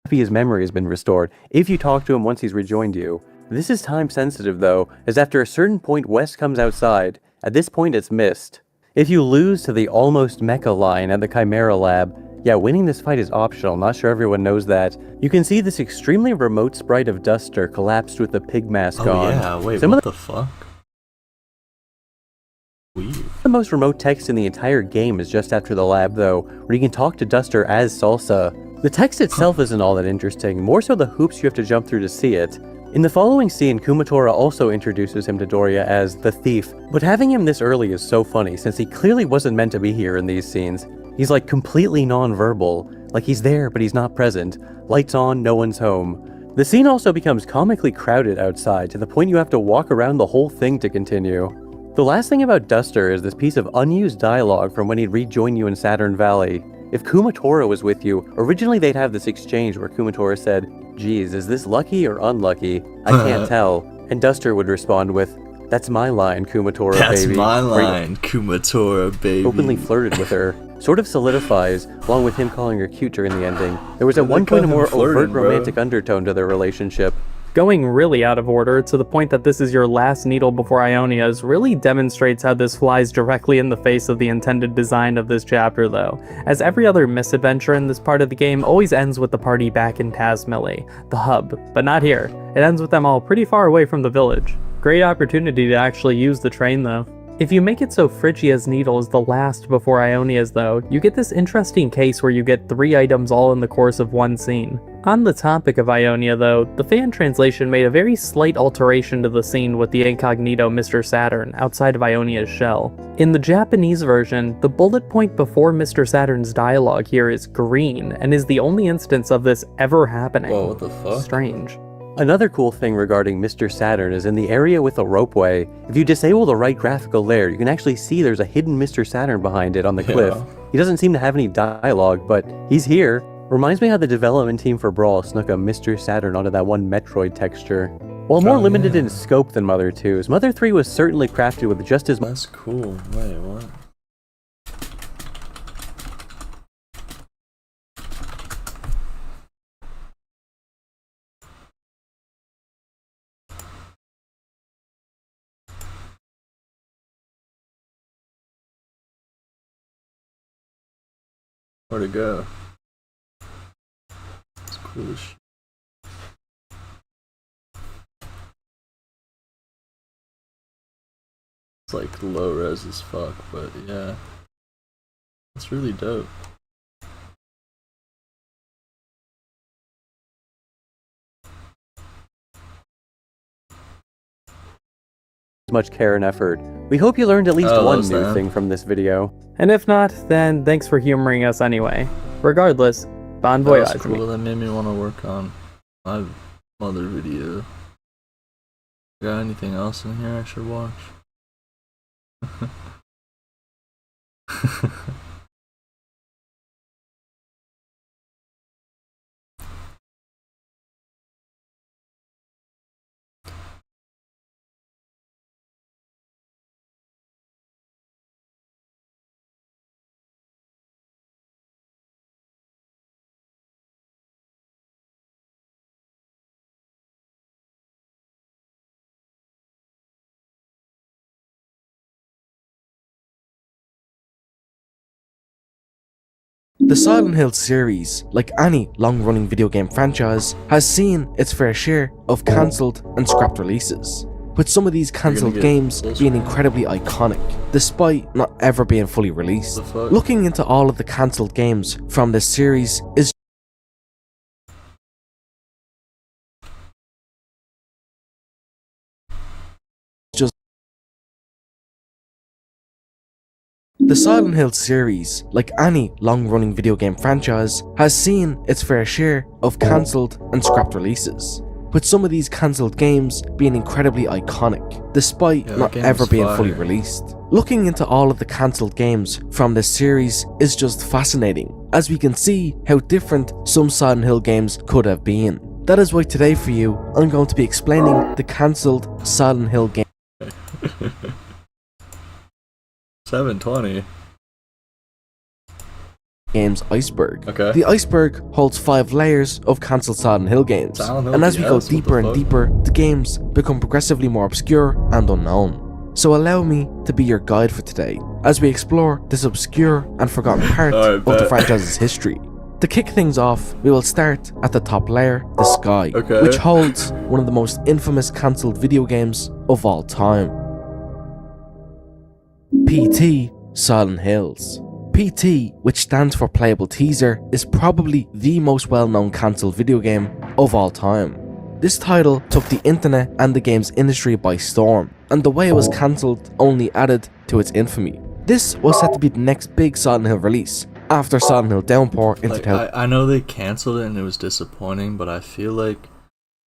His memory has been restored if you talk to him once he's rejoined you. This is time sensitive though, as after a certain point Wes comes outside. At this point it's missed. If you lose to the almost mecha line at the Chimera lab, yeah, winning this fight is optional, not sure everyone knows that. You can see this extremely remote sprite of Duster collapsed with the pig mask on. Yeah, wait, Some what of the fuck? Weird. The most remote text in the entire game is just after the lab though, where you can talk to Duster as Salsa. The text itself isn't all that interesting, more so the hoops you have to jump through to see it. In the following scene, Kumatora also introduces him to Doria as the Thief, but having him this early is so funny since he clearly wasn't meant to be here in these scenes. He's like completely non-verbal, like he's there but he's not present. Lights on, no one's home. The scene also becomes comically crowded outside to the point you have to walk around the whole thing to continue. The last thing about Duster is this piece of unused dialogue from when he'd rejoin you in Saturn Valley. If Kumatora was with you, originally they'd have this exchange where Kumatora said, "Geez, is this lucky or unlucky? I can't tell." And Duster would respond with, "That's my line, Kumatora, That's baby." my line, Kumatora, baby. Openly flirted with her. Sort of solidifies, along with him calling her cute during the ending. There was at one point a more overt romantic undertone to their relationship. Going really out of order, to the point that this is your last needle before Ionia's, really demonstrates how this flies directly in the face of the intended design of this chapter though, as every other misadventure in this part of the game always ends with the party back in Tazmily, the hub, but not here. It ends with them all pretty far away from the village. Great opportunity to actually use the train though. If you make it so Phrygia's needle is the last before Ionia's though, you get this interesting case where you get 3 items all in the course of one scene. On the topic of Ionia though, the fan translation made a very slight alteration to the scene with the incognito Mr. Saturn outside of Ionia's shell. In the Japanese version, the bullet point before Mr. Saturn's dialogue here is green, and is the only instance of this ever happening. Whoa, what the fuck? Strange. Another cool thing regarding Mr. Saturn is in the area with the ropeway, if you disable the right graphical layer, you can actually see there's a hidden Mr. Saturn behind it on the cliff. He doesn't seem to have any dialogue, but he's here. Reminds me how the development team for Brawl snuck a Mr. Saturn onto that one Metroid texture. While more limited in scope than Mother 2's, Mother 3 was certainly crafted with just as much. That's cool. Wait, what? Where'd it go? It's cool as shit. It's like low res as fuck, but yeah. It's really dope. Much care and effort. We hope you learned at least one new thing from this video. And if not, then thanks for humoring us anyway. Regardless, bon voyage. That was cool. That made me want to work on my Mother video. Got anything else in here I should watch? The Silent Hill series, like any long-running video game franchise, has seen its fair share of cancelled and scrapped releases, with some of these cancelled games being incredibly iconic, despite not ever being fully released. Looking into all of the cancelled games from this series is The Silent Hill series, like any long-running video game franchise, has seen its fair share of cancelled and scrapped releases, with some of these cancelled games being incredibly iconic, despite not ever being fully released. Looking into all of the cancelled games from this series is just fascinating, as we can see how different some Silent Hill games could have been. That is why today for you, I'm going to be explaining the cancelled Silent Hill game. 720. Games iceberg. Okay. The iceberg holds 5 layers of cancelled Silent Hill games, and as we go deeper and deeper, the games become progressively more obscure and unknown. So allow me to be your guide for today, as we explore this obscure and forgotten part of the franchise's history. To kick things off, we will start at the top layer, the Sky, which holds one of the most infamous cancelled video games of all time. PT Silent Hills. PT, which stands for Playable Teaser, is probably the most well-known cancelled video game of all time. This title took the internet and the games industry by storm, and the way it was cancelled only added to its infamy. This was set to be the next big Silent Hill release, after Silent Hill Downpour in 2000. I know they cancelled it and it was disappointing, but I feel like,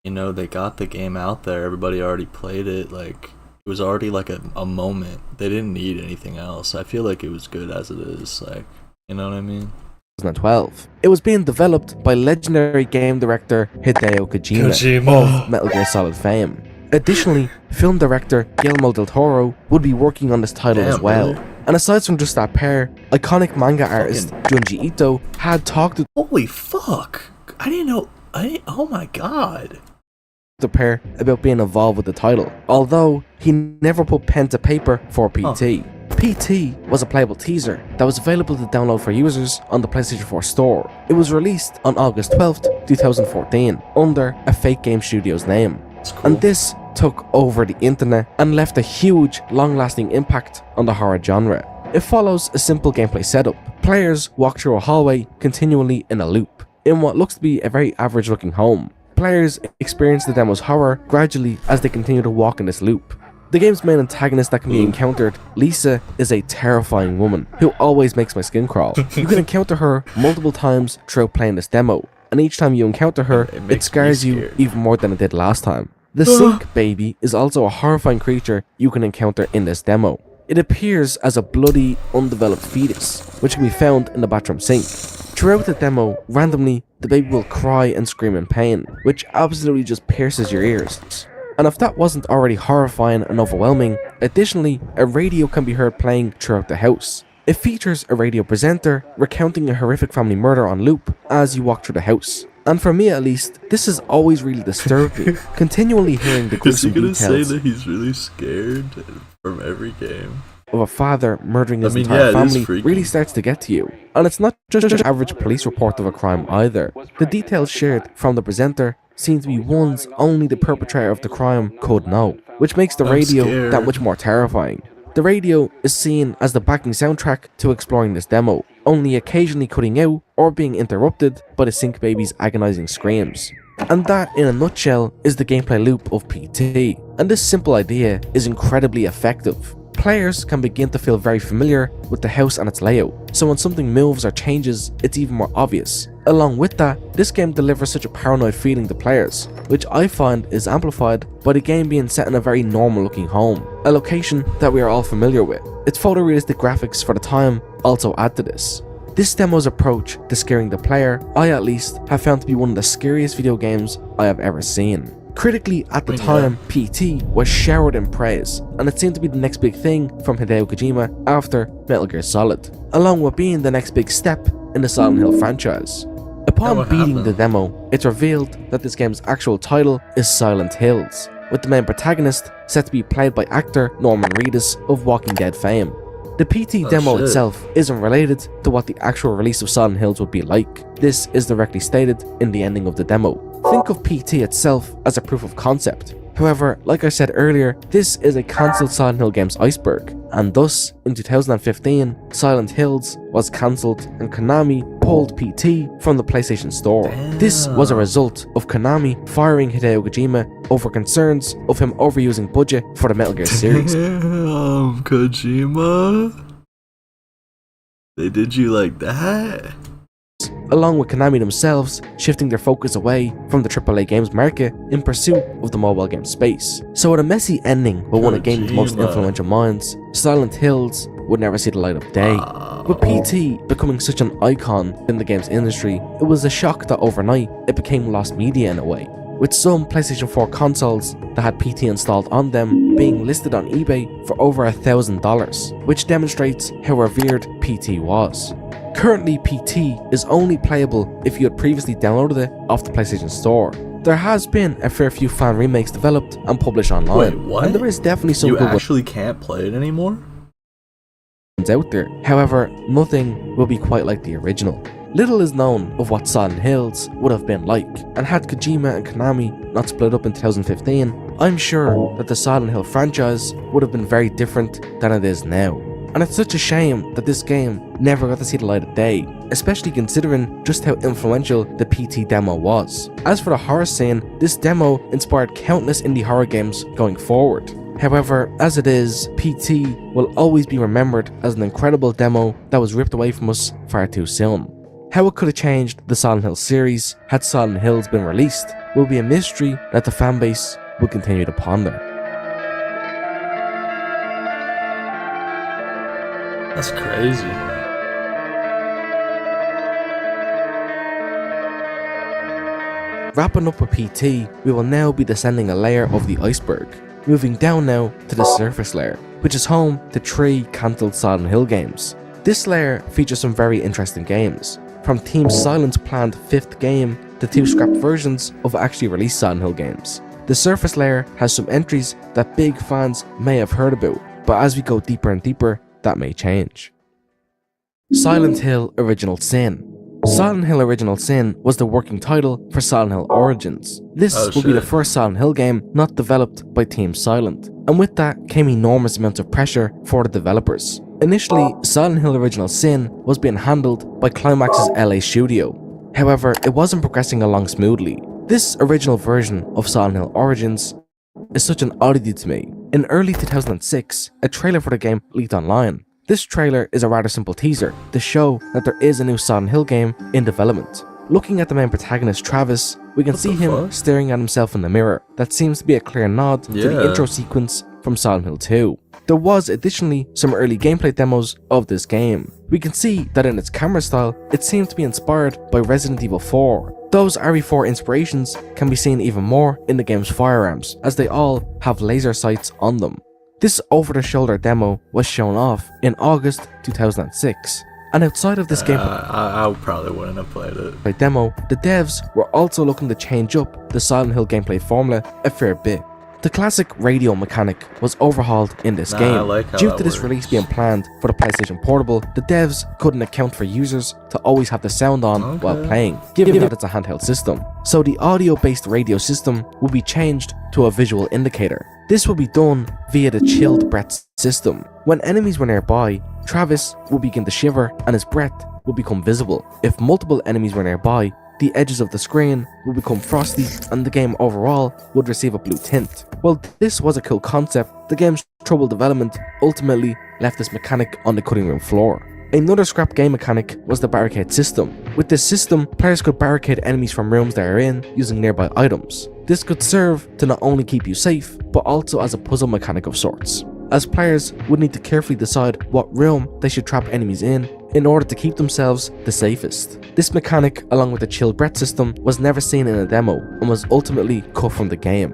you know, they got the game out there, everybody already played it, like, it was already like a moment. They didn't need anything else. I feel like it was good as it is, like, you know what I mean? 2012. It was being developed by legendary game director Hideo Kojima of Metal Gear Solid fame. Additionally, film director Guillermo del Toro would be working on this title as well. Really? And aside from just that pair, iconic manga artist Junji Ito had talked to Holy fuck! I didn't know. Oh my god. the pair about being involved with the title, although he never put pen to paper for PT. PT was a playable teaser that was available to download for users on the PlayStation 4 store. It was released on August 12th, 2014 under a Fake Game Studios name. Cool. And this took over the internet and left a huge, long-lasting impact on the horror genre. It follows a simple gameplay setup. Players walk through a hallway continually in a loop, in what looks to be a very average-looking home. Players experience the demo's horror gradually as they continue to walk in this loop. The game's main antagonist that can be encountered, Lisa, is a terrifying woman who always makes my skin crawl. You can encounter her multiple times throughout playing this demo, and each time you encounter her, it scars you even more than it did last time. The sink baby is also a horrifying creature you can encounter in this demo. It appears as a bloody, undeveloped fetus, which can be found in the bathroom sink. Throughout the demo, randomly, the baby will cry and scream in pain, which absolutely just pierces your ears. And if that wasn't already horrifying and overwhelming, additionally, a radio can be heard playing throughout the house. It features a radio presenter recounting a horrific family murder on loop as you walk through the house. And for me at least, this has always really disturbed me, continually hearing the gruesome details. Is he gonna say that he's really scared from every game? Of a father murdering his entire family really starts to get to you. And it's not just an average police report of a crime either. The details shared from the presenter seem to be ones only the perpetrator of the crime could know, which makes the radio that much more terrifying. The radio is seen as the backing soundtrack to exploring this demo, only occasionally cutting out or being interrupted by the sink baby's agonizing screams. And that, in a nutshell, is the gameplay loop of PT, and this simple idea is incredibly effective. Players can begin to feel very familiar with the house and its layout, so when something moves or changes, it's even more obvious. Along with that, this game delivers such a paranoid feeling to players, which I find is amplified by the game being set in a very normal looking home, a location that we are all familiar with. Its photorealistic graphics for the time also add to this. This demo's approach to scaring the player, I at least, have found to be one of the scariest video games I have ever seen. Critically, at the time, PT was showered in praise, and it seemed to be the next big thing from Hideo Kojima after Metal Gear Solid, along with being the next big step in the Silent Hill franchise. Upon beating the demo, it's revealed that this game's actual title is Silent Hills, with the main protagonist set to be played by actor Norman Reedus of Walking Dead fame. The PT demo itself isn't related to what the actual release of Silent Hills would be like. This is directly stated in the ending of the demo. Think of PT itself as a proof of concept. However, like I said earlier, this is a cancelled Silent Hill game's iceberg, and thus, in 2015, Silent Hills was cancelled and Konami pulled PT from the PlayStation Store. This was a result of Konami firing Hideo Kojima over concerns of him overusing budget for the Metal Gear series. Kojima? They did you like that? Along with Konami themselves shifting their focus away from the AAA games market in pursuit of the mobile game space. So with a messy ending with one of gaming's most influential minds, Silent Hills would never see the light of day. With PT becoming such an icon in the games industry, it was a shock that overnight it became lost media in a way, with some PlayStation 4 consoles that had PT installed on them being listed on eBay for over $1,000, which demonstrates how revered PT was. Currently, PT is only playable if you had previously downloaded it off the PlayStation Store. There has been a fair few fan remakes developed and published online. Wait, what? And there is definitely some You good actually can't play it anymore? ones out there. However, nothing will be quite like the original. Little is known of what Silent Hills would have been like, and had Kojima and Konami not split up in 2015, I'm sure that the Silent Hill franchise would have been very different than it is now. And it's such a shame that this game never got to see the light of day, especially considering just how influential the PT demo was. As for the horror scene, this demo inspired countless indie horror games going forward. However, as it is, PT will always be remembered as an incredible demo that was ripped away from us far too soon. How it could have changed the Silent Hill series had Silent Hills been released will be a mystery that the fanbase will continue to ponder. That's crazy. Wrapping up with PT, we will now be descending a layer of the iceberg, moving down now to the surface layer, which is home to 3 cancelled Silent Hill games. This layer features some very interesting games, from Team Silent's planned 5th game to 2 scrapped versions of actually released Silent Hill games. The surface layer has some entries that big fans may have heard about, but as we go deeper and deeper, that may change. Silent Hill Original Sin. Silent Hill Original Sin was the working title for Silent Hill Origins. This would be the first Silent Hill game not developed by Team Silent, and with that came enormous amounts of pressure for the developers. Initially, Silent Hill Original Sin was being handled by Climax's LA studio. However, it wasn't progressing along smoothly. This original version of Silent Hill Origins is such an oddity to me. In early 2006, a trailer for the game leaked online. This trailer is a rather simple teaser to show that there is a new Silent Hill game in development. Looking at the main protagonist Travis, we can see him staring at himself in the mirror. That seems to be a clear nod to the intro sequence from Silent Hill 2. There was additionally some early gameplay demos of this game. We can see that in its camera style, it seems to be inspired by Resident Evil 4. Those RE4 inspirations can be seen even more in the game's firearms, as they all have laser sights on them. This over-the-shoulder demo was shown off in August 2006. And outside of this gameplay I probably wouldn't have played it. Demo, the devs were also looking to change up the Silent Hill gameplay formula a fair bit. The classic radio mechanic was overhauled in this game. Due to this release being planned for the PlayStation Portable, the devs couldn't account for users to always have the sound on while playing, given that it's a handheld system. So the audio-based radio system will be changed to a visual indicator. This will be done via the chilled breath system. When enemies were nearby, Travis will begin to shiver and his breath will become visible. If multiple enemies were nearby, the edges of the screen will become frosty and the game overall would receive a blue tint. While this was a cool concept, the game's troubled development ultimately left this mechanic on the cutting room floor. Another scrap game mechanic was the barricade system. With this system, players could barricade enemies from rooms they are in using nearby items. This could serve to not only keep you safe, but also as a puzzle mechanic of sorts, as players would need to carefully decide what room they should trap enemies in order to keep themselves the safest. This mechanic, along with the chilled breath system, was never seen in a demo and was ultimately cut from the game.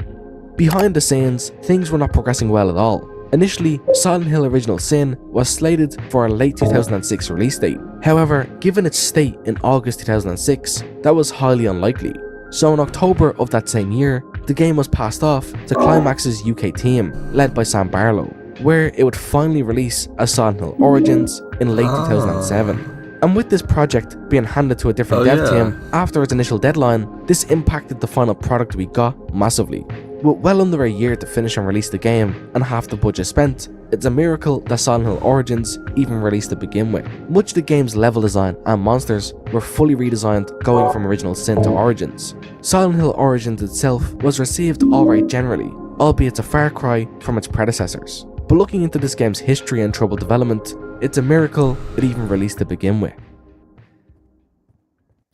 Behind the scenes, things were not progressing well at all. Initially, Silent Hill Original Sin was slated for a late 2006 release date. However, given its state in August 2006, that was highly unlikely. So in October of that same year, the game was passed off to Climax's UK team, led by Sam Barlow, where it would finally release as Silent Hill Origins in late 2007. And with this project being handed to a different dev team after its initial deadline, this impacted the final product we got massively. With well under a year to finish and release the game, and half the budget spent, it's a miracle that Silent Hill Origins even released to begin with. Much of the game's level design and monsters were fully redesigned going from Original Sin to Origins. Silent Hill Origins itself was received alright generally, albeit a far cry from its predecessors. But looking into this game's history and troubled development, it's a miracle it even released to begin with.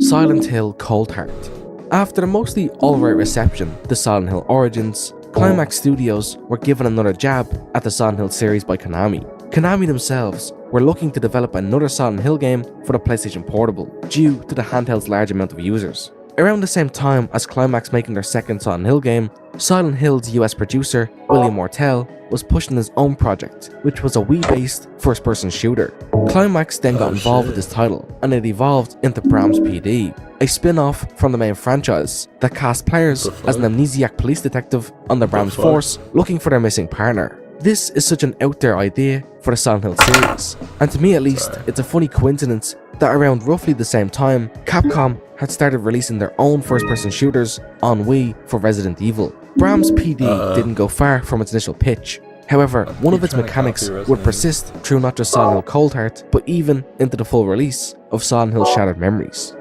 Silent Hill Cold Heart. After a mostly alright reception to Silent Hill Origins, Climax Studios were given another jab at the Silent Hill series by Konami. Konami themselves were looking to develop another Silent Hill game for the PlayStation Portable, due to the handheld's large amount of users. Around the same time as Climax making their second Silent Hill game, Silent Hill's US producer, William Mortel, was pushing his own project, which was a Wii-based first-person shooter. Climax then got involved with this title, and it evolved into Brahms PD, a spin-off from the main franchise that cast players as an amnesiac police detective on the Brahms force looking for their missing partner. This is such an out-there idea for the Silent Hill series, and to me at least, it's a funny coincidence that around roughly the same time, Capcom had started releasing their own first-person shooters on Wii for Resident Evil. Brahms PD didn't go far from its initial pitch. However, one of its mechanics would persist through not just Silent Hill Cold Heart, but even into the full release of Silent Hill Shattered Memories.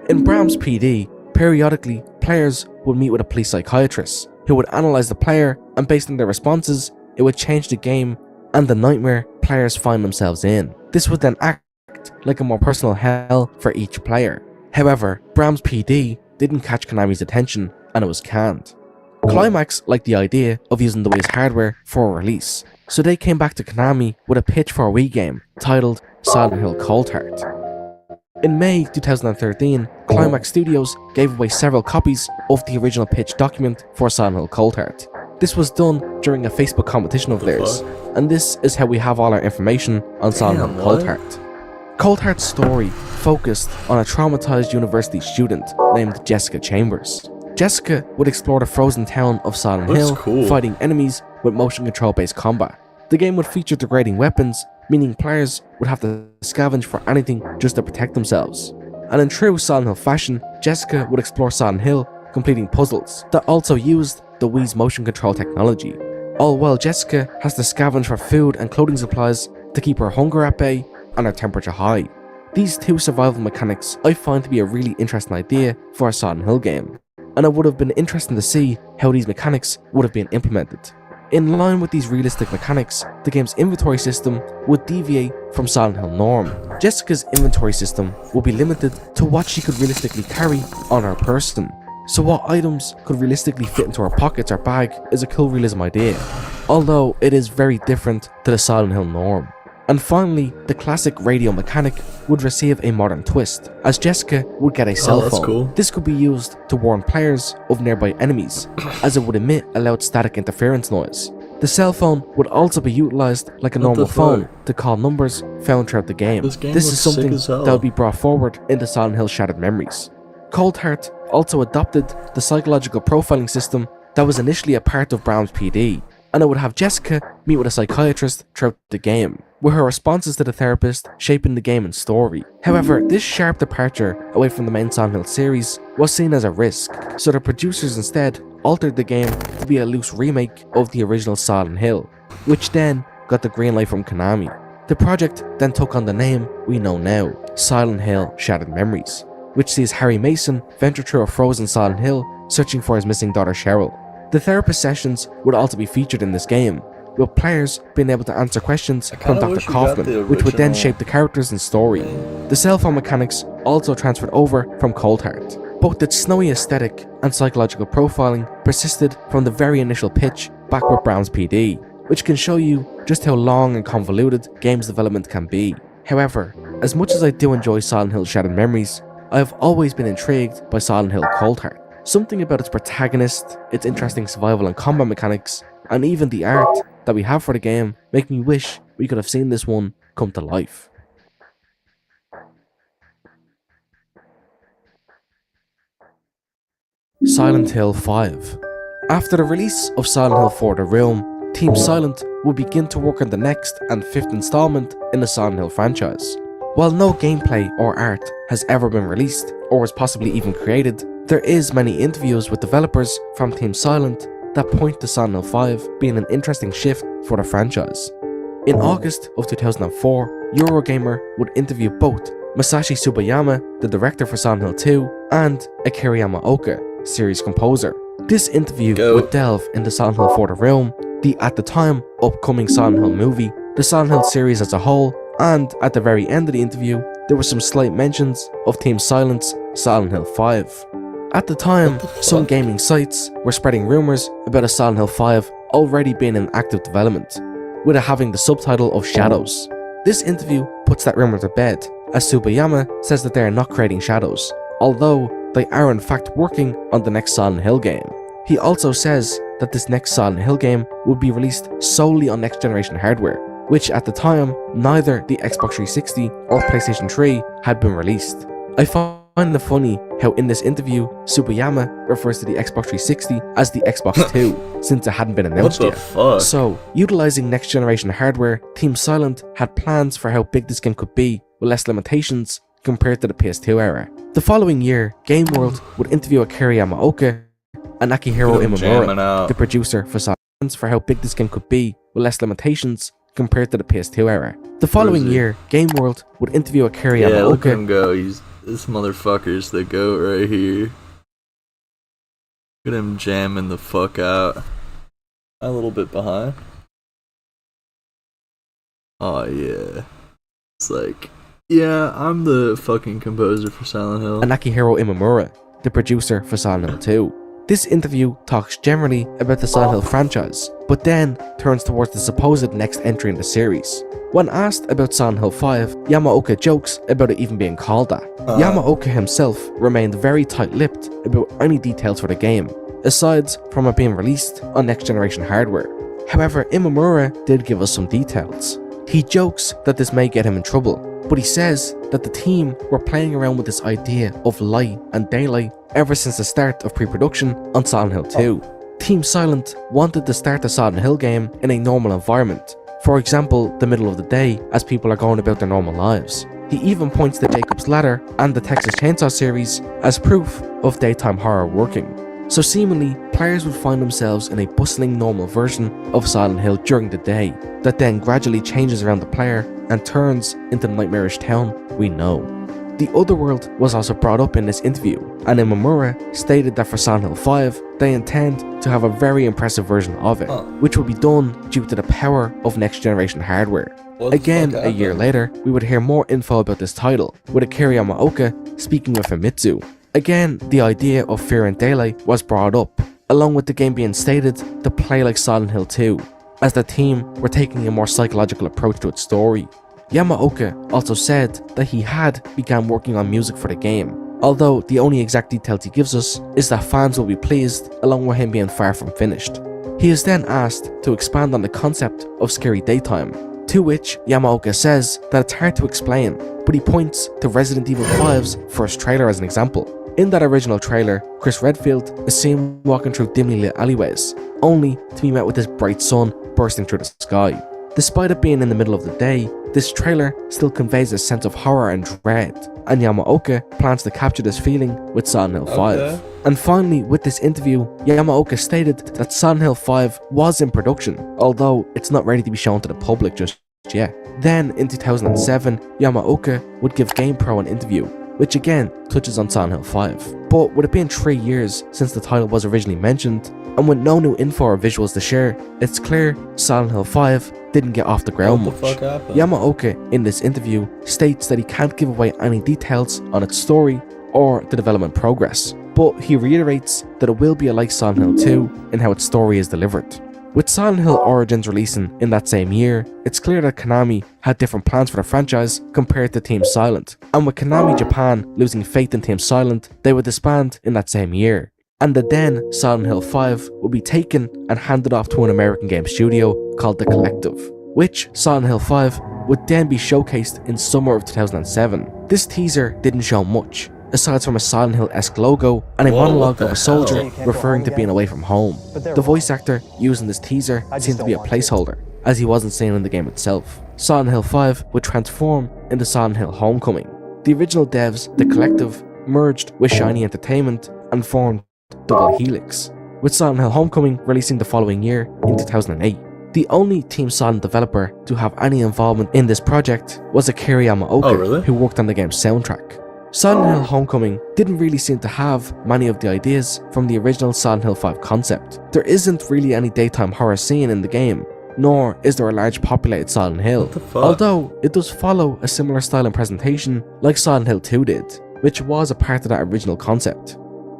In Brahms PD, periodically, players would meet with a police psychiatrist who would analyze the player, and based on their responses, it would change the game and the nightmare players find themselves in. This would then act like a more personal hell for each player. However, Brahms PD didn't catch Konami's attention and it was canned. Climax liked the idea of using the Wii's hardware for a release, so they came back to Konami with a pitch for a Wii game titled Silent Hill Cold Heart. In May 2013, Climax Studios gave away several copies of the original pitch document for Silent Hill Cold Heart. This was done during a Facebook competition of theirs, and this is how we have all our information on Silent Hill Cold Heart. Cold Heart's story focused on a traumatized university student named Jessica Chambers. Jessica would explore the frozen town of Silent Hill, fighting enemies with motion control based combat. The game would feature degrading weapons, meaning players would have to scavenge for anything just to protect themselves. And in true Silent Hill fashion, Jessica would explore Silent Hill, completing puzzles that also used the Wii's motion control technology. All while Jessica has to scavenge for food and clothing supplies to keep her hunger at bay and her temperature high. These two survival mechanics I find to be a really interesting idea for a Silent Hill game, and it would have been interesting to see how these mechanics would have been implemented. In line with these realistic mechanics, the game's inventory system would deviate from Silent Hill norm. Jessica's inventory system would be limited to what she could realistically carry on her person. So what items could realistically fit into her pockets or bag is a cool realism idea, although it is very different to the Silent Hill norm. And finally, the classic radio mechanic would receive a modern twist, as Jessica would get a cell phone. Cool. This could be used to warn players of nearby enemies, as it would emit a loud static interference noise. The cell phone would also be utilised like a normal phone to call numbers found throughout the game. This is something that would be brought forward into Silent Hill Shattered Memories. Cold Heart also adopted the psychological profiling system that was initially a part of Brown's PD, and it would have Jessica meet with a psychiatrist throughout the game, with her responses to the therapist shaping the game and story. However, this sharp departure away from the main Silent Hill series was seen as a risk, so the producers instead altered the game to be a loose remake of the original Silent Hill, which then got the green light from Konami. The project then took on the name we know now, Silent Hill Shattered Memories, which sees Harry Mason venture through a frozen Silent Hill searching for his missing daughter Cheryl. The therapist sessions would also be featured in this game, with players being able to answer questions from Dr. Kaufman, which would then shape the characters and story. The cell phone mechanics also transferred over from Cold Heart. Both its snowy aesthetic and psychological profiling persisted from the very initial pitch back with Brown's PD, which can show you just how long and convoluted games development can be. However, as much as I do enjoy Silent Hill Shattered Memories, I have always been intrigued by Silent Hill Cold Heart. Something about its protagonist, its interesting survival and combat mechanics, and even the art that we have for the game make me wish we could have seen this one come to life. Silent Hill 5. After the release of Silent Hill 4 The Room, Team Silent would begin to work on the next and fifth installment in the Silent Hill franchise. While no gameplay or art has ever been released or was possibly even created, there is many interviews with developers from Team Silent that point to Silent Hill 5 being an interesting shift for the franchise. In August of 2004, Eurogamer would interview both Masashi Tsubayama, the director for Silent Hill 2, and Akira Yamaoka, series composer. This interview would delve into Silent Hill 4 The Room, the at the time upcoming Silent Hill movie, the Silent Hill series as a whole, and at the very end of the interview, there were some slight mentions of Team Silent's Silent Hill 5. At the time, some gaming sites were spreading rumours about a Silent Hill 5 already being in active development, with it having the subtitle of Shadows. This interview puts that rumour to bed, as Tsubayama says that they are not creating Shadows, although they are in fact working on the next Silent Hill game. He also says that this next Silent Hill game would be released solely on next generation hardware, which at the time neither the Xbox 360 or PlayStation 3 had been released. I find it funny how in this interview, Tsubayama refers to the Xbox 360 as the Xbox 2, since it hadn't been announced yet. Fuck? So, utilizing next generation hardware, Team Silent had plans for how big this game could be, with less limitations compared to the PS2 era. The following year, Game World would interview Akira Yamaoka and Akihiro Imamura, the producer for Silent, for how big this game could be, with less limitations compared to the PS2 era. The following year, Game World would interview Akira Yamaoka. Yeah, look at him go. This motherfucker's the goat right here. Look at him jamming the fuck out. A little bit behind. Oh yeah. It's like, yeah, I'm the fucking composer for Silent Hill. And Akihiro Imamura, the producer for Silent Hill 2. This interview talks generally about the Silent Hill franchise, but then turns towards the supposed next entry in the series. When asked about Silent Hill 5, Yamaoka jokes about it even being called that. Yamaoka himself remained very tight-lipped about any details for the game, aside from it being released on next-generation hardware. However, Imamura did give us some details. He jokes that this may get him in trouble, but he says that the team were playing around with this idea of light and daylight ever since the start of pre-production on Silent Hill 2. Team Silent wanted to start the Silent Hill game in a normal environment, for example, the middle of the day as people are going about their normal lives. He even points to Jacob's Ladder and the Texas Chainsaw series as proof of daytime horror working. So seemingly, players would find themselves in a bustling normal version of Silent Hill during the day, that then gradually changes around the player and turns into the nightmarish town we know. The Otherworld was also brought up in this interview, and Imamura stated that for Silent Hill 5, they intend to have a very impressive version of it, which will be done due to the power of next generation hardware. Again, a year later, we would hear more info about this title, with Akira Yamaoka speaking with Famitsu. Again, the idea of Fear and Daylight was brought up, along with the game being stated to play like Silent Hill 2, as the team were taking a more psychological approach to its story. Yamaoka also said that he had begun working on music for the game, although the only exact details he gives us is that fans will be pleased along with him being far from finished. He is then asked to expand on the concept of scary daytime, to which Yamaoka says that it's hard to explain, but he points to Resident Evil 5's first trailer as an example. In that original trailer, Chris Redfield is seen walking through dimly lit alleyways, only to be met with this bright sun bursting through the sky. Despite it being in the middle of the day, this trailer still conveys a sense of horror and dread, and Yamaoka plans to capture this feeling with Silent Hill 5. Okay. And finally, with this interview, Yamaoka stated that Silent Hill 5 was in production, although it's not ready to be shown to the public just yet. Then, in 2007, Yamaoka would give GamePro an interview, which again touches on Silent Hill 5. But with it being 3 years since the title was originally mentioned, and with no new info or visuals to share, it's clear Silent Hill 5 didn't get off the ground What the much. fuck happened? Yamaoka in this interview states that he can't give away any details on its story or the development progress, but he reiterates that it will be like Silent Hill 2 in how its story is delivered. With Silent Hill Origins releasing in that same year, it's clear that Konami had different plans for the franchise compared to Team Silent, and with Konami Japan losing faith in Team Silent, they would disband in that same year. And the then Silent Hill 5 would be taken and handed off to an American game studio called The Collective, which Silent Hill 5 would then be showcased in summer of 2007. This teaser didn't show much, aside from a Silent Hill-esque logo and a monologue of a soldier referring to being away from home. The voice actor using this teaser seemed to be a placeholder, as he wasn't seen in the game itself. Silent Hill 5 would transform into Silent Hill Homecoming. The original devs, The Collective, merged with Shiny Entertainment and formed Double Helix, with Silent Hill Homecoming releasing the following year in 2008. The only Team Silent developer to have any involvement in this project was Akira Yamaoka, who worked on the game's soundtrack. Silent Hill Homecoming didn't really seem to have many of the ideas from the original Silent Hill 5 concept. There isn't really any daytime horror scene in the game, nor is there a large populated Silent Hill, although it does follow a similar style and presentation like Silent Hill 2 did, which was a part of that original concept.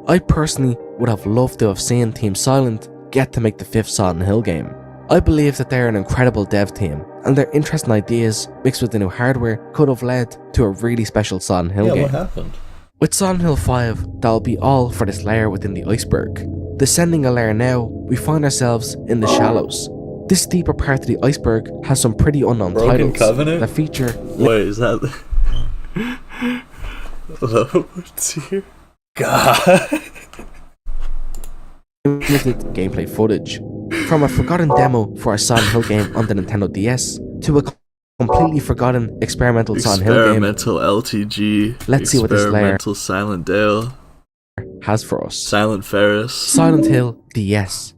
I personally would have loved to have seen Team Silent get to make the 5th Silent Hill game. I believe that they're an incredible dev team, and their interesting ideas mixed with the new hardware could have led to a really special Silent Hill game. What happened? With Silent Hill 5, that'll be all for this layer within the iceberg. Descending a layer now, we find ourselves in the shallows. This deeper part of the iceberg has some pretty unknown Broken titles Covenant? that feature... Wait, is that... What's here? God. Limited gameplay footage. From a forgotten demo for a Silent Hill game on the Nintendo DS to a completely forgotten experimental Silent Hill game. Experimental LTG. Let's see what this layer Experimental Silent Dale has for us. Silent Ferris. Silent Hill DS.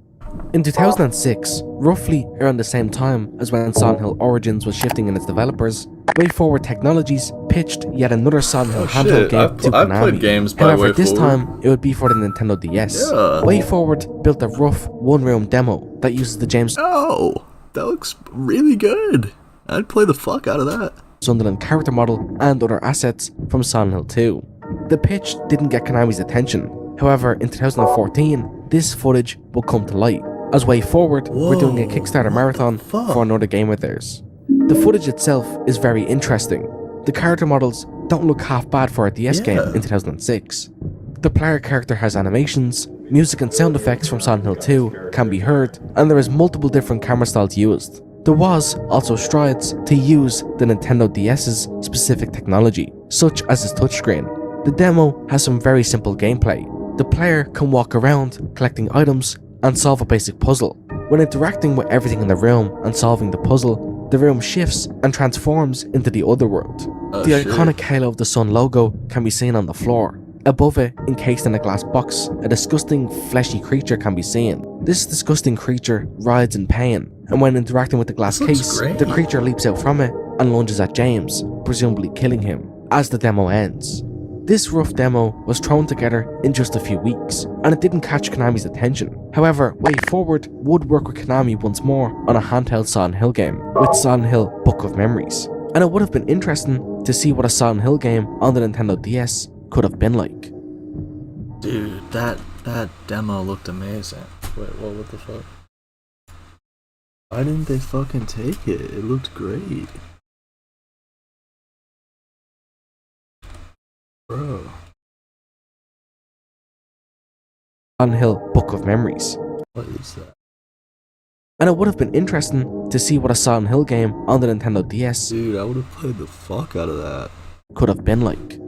In 2006, roughly around the same time as when Silent Hill Origins was shifting in its developers, WayForward Technologies pitched yet another Silent Hill handheld game to Konami. I played games by However, this WayForward. time it would be for the Nintendo DS. Yeah. WayForward built a rough one-room demo that uses the James Oh, that looks really good. I'd play the fuck out of that. Sunderland character model and other assets from Silent Hill 2. The pitch didn't get Konami's attention. However, in 2014, this footage will come to light. As WayForward, we're doing a Kickstarter marathon for another game of theirs. The footage itself is very interesting. The character models don't look half bad for a DS game in 2006. The player character has animations, music and sound effects from Silent Hill 2 can be heard, and there is multiple different camera styles used. There was also strides to use the Nintendo DS's specific technology, such as its touchscreen. The demo has some very simple gameplay. The player can walk around collecting items and solve a basic puzzle. When interacting with everything in the room and solving the puzzle, the room shifts and transforms into the other world. Oh, The shit. iconic Halo of the Sun logo can be seen on the floor. Above it, encased in a glass box, a disgusting fleshy creature can be seen. This disgusting creature writhes in pain, and when interacting with the glass This looks case, great. the creature leaps out from it and lunges at James, presumably killing him, as the demo ends. This rough demo was thrown together in just a few weeks, and it didn't catch Konami's attention. However, Way Forward would work with Konami once more on a handheld Silent Hill game, with Silent Hill Book of Memories. And it would have been interesting to see what a Silent Hill game on the Nintendo DS could have been like. Dude, that demo looked amazing. Wait, what the fuck? Why didn't they fucking take it? It looked great. Bro. Silent Hill Book of Memories. What is that? And it would have been interesting to see what a Silent Hill game on the Nintendo DS Dude, I would have played the fuck out of that. could have been like.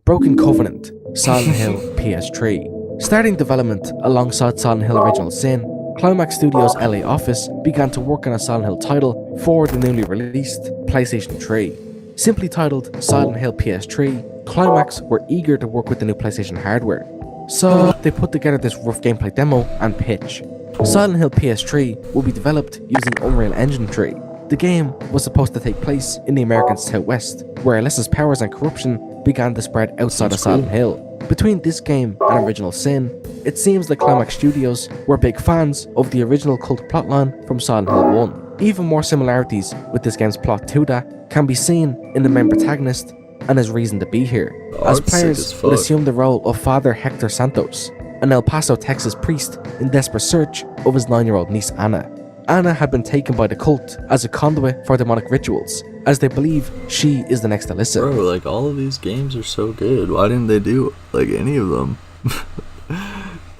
Broken Covenant, Silent Hill PS3. Starting development alongside Silent Hill Original Sin, Climax Studios' LA office began to work on a Silent Hill title for the newly released PlayStation 3. Simply titled Silent Hill PS3, Climax were eager to work with the new PlayStation hardware, so they put together this rough gameplay demo and pitch. Silent Hill PS3 will be developed using Unreal Engine 3. The game was supposed to take place in the American Southwest, where illicit powers and corruption began to spread outside of Silent Hill. Between this game and Original Sin, it seems that Climax Studios were big fans of the original cult plotline from Silent Hill 1. Even more similarities with this game's plot to that can be seen in the main protagonist and his reason to be here, as Art's sick players as would fuck. assume the role of Father Hector Santos, an El Paso, Texas priest in desperate search of his 9-year-old niece Anna. Anna had been taken by the cult as a conduit for demonic rituals, as they believe she is the next Alyssa. Bro, like, all of these games are so good. Why didn't they do, like, any of them?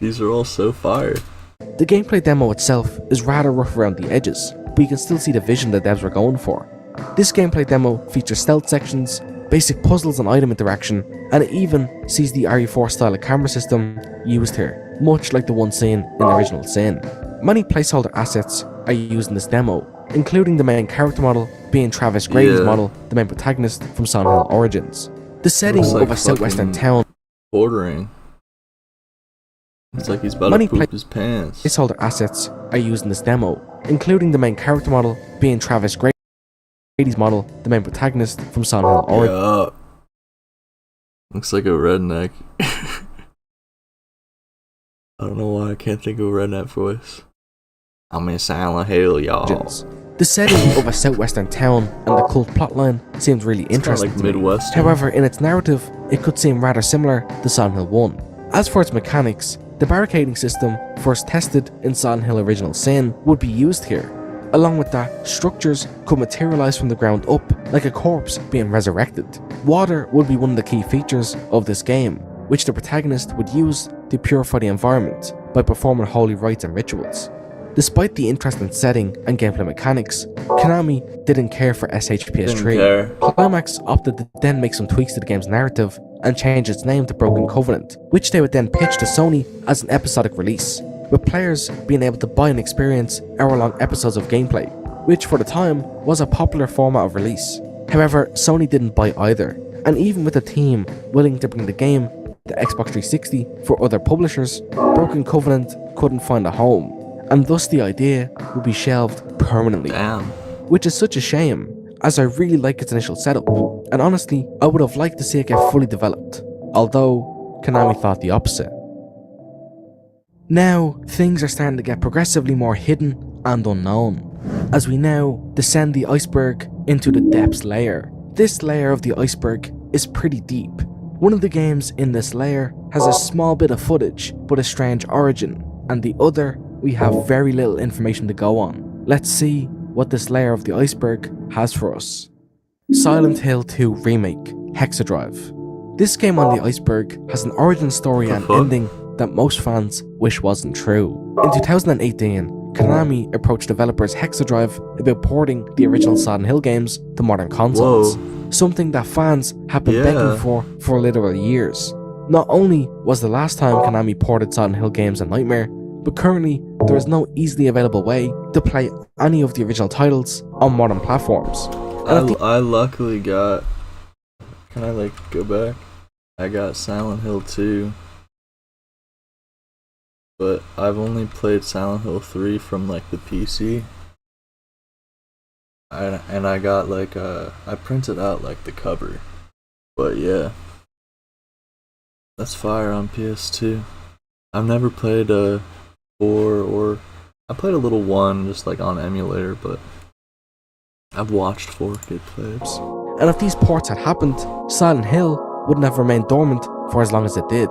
These are all so fire. The gameplay demo itself is rather rough around the edges, but you can still see the vision the devs were going for. This gameplay demo features stealth sections, basic puzzles and item interaction, and it even sees the RE4 style of camera system used here, much like the one seen in the Original Sin. Many placeholder assets are used in this demo, including the main character model being Travis Grady's Yeah. model, the main protagonist from Silent Hill Origins. The setting Looks like of a southwestern fucking town. Bordering. It's like he's about Money to poop his pants. Placeholder assets are used in this demo, including the main character model being Travis Grady's model, the main protagonist from Silent Hill Origins. Yeah. Looks like a redneck. I don't know why I can't think of a redneck voice. I'm in Silent Hill, y'all. The setting of a southwestern town and the cult plotline seems really interesting like to me. Midwestern. However, in its narrative, it could seem rather similar to Silent Hill 1. As for its mechanics, the barricading system, first tested in Silent Hill Original Sin, would be used here. Along with that, structures could materialize from the ground up, like a corpse being resurrected. Water would be one of the key features of this game, which the protagonist would use to purify the environment by performing holy rites and rituals. Despite the interesting setting and gameplay mechanics, Konami didn't care for Didn't SHPS3. care. Climax opted to then make some tweaks to the game's narrative and change its name to Broken Covenant, which they would then pitch to Sony as an episodic release, with players being able to buy and experience hour-long episodes of gameplay, which for the time was a popular format of release. However, Sony didn't buy either, and even with a team willing to bring the game to Xbox 360 for other publishers, Broken Covenant couldn't find a home, and thus the idea would be shelved permanently. Damn. Which is such a shame, as I really like its initial setup, and honestly, I would have liked to see it get fully developed, although Konami thought the opposite. Now, things are starting to get progressively more hidden and unknown, as we now descend the iceberg into the depths layer. This layer of the iceberg is pretty deep. One of the games in this layer has a small bit of footage, but a strange origin, and the other we have very little information to go on. Let's see what this layer of the iceberg has for us. Silent Hill 2 Remake, Hexadrive. This game on the iceberg has an origin story and fuck? ending that most fans wish wasn't true. In 2018, Konami approached developers Hexadrive about porting the original Silent Hill games to modern consoles, something that fans have been begging for literal years. Not only was the last time Konami ported Silent Hill games a nightmare, but currently there is no easily available way to play any of the original titles on modern platforms. I luckily got. Can I like go back? I got Silent Hill 2, but I've only played Silent Hill 3 from like the PC. And I got like I printed out like the cover, but yeah, that's fire on PS2. I've never played a 4 or I played a little 1 just like on emulator, but I've watched 4 get played. And if these ports had happened, Silent Hill wouldn't have remained dormant for as long as it did.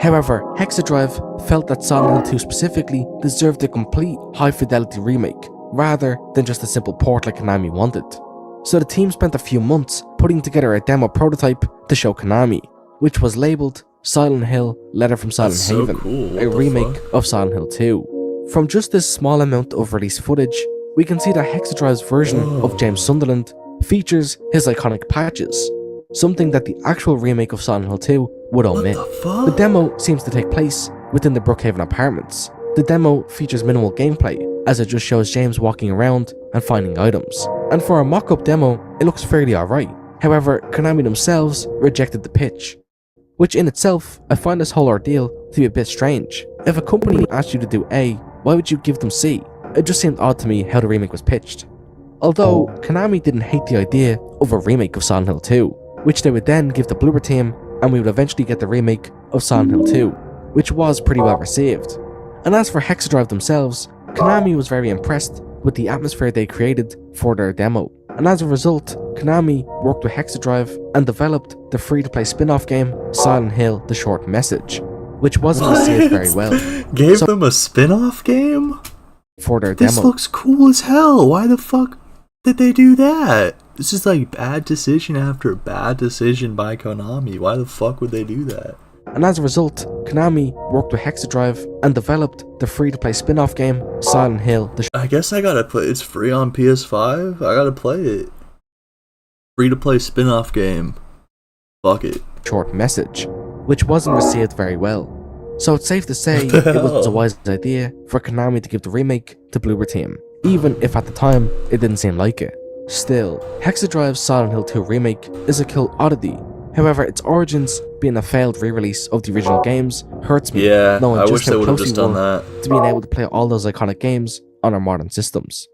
However, Hexadrive felt that Silent Hill 2 specifically deserved a complete high-fidelity remake, rather than just a simple port like Konami wanted. So the team spent a few months putting together a demo prototype to show Konami, which was labelled Silent Hill Letter from Silent That's so Haven, cool. a What the remake fuck? of Silent Hill 2. From just this small amount of release footage, we can see that Hexadrive's version of James Sunderland features his iconic patches, something that the actual remake of Silent Hill 2 would omit. What the fuck? The demo seems to take place within the Brookhaven apartments. The demo features minimal gameplay, as it just shows James walking around and finding items. And for a mock-up demo, it looks fairly alright. However, Konami themselves rejected the pitch, which in itself, I find this whole ordeal to be a bit strange. If a company asked you to do A, why would you give them C? It just seemed odd to me how the remake was pitched. Although, Konami didn't hate the idea of a remake of Silent Hill 2, which they would then give the Bloober team, and we would eventually get the remake of Silent Hill 2, which was pretty well received. And as for Hexadrive themselves, Konami was very impressed with the atmosphere they created for their demo, and as a result, Konami worked with Hexadrive and developed the free-to-play spin-off game Silent Hill: The Short Message, which wasn't received very well. Gave So- them a spin-off game? For their This demo. looks cool as hell. Why the fuck did they do that? This is like bad decision after bad decision by Konami. Why the fuck would they do that? And as a result, Konami worked with Hexadrive and developed the free-to-play spin-off game Silent Hill: The I guess I gotta play. It's free on PS5. I gotta play it. Free to play spin-off game. Fuck it. Short Message, which wasn't received very well. So it's safe to say What the it wasn't a hell? wise idea for Konami to give the remake to Bloober Team, even if at the time it didn't seem like it. Still, Hexadrive's Silent Hill 2 remake is a cool oddity. However, its origins being a failed re-release of the original games hurts me, Yeah, knowing I just wish they how would have close just we done were that. to being able to play all those iconic games on our modern systems.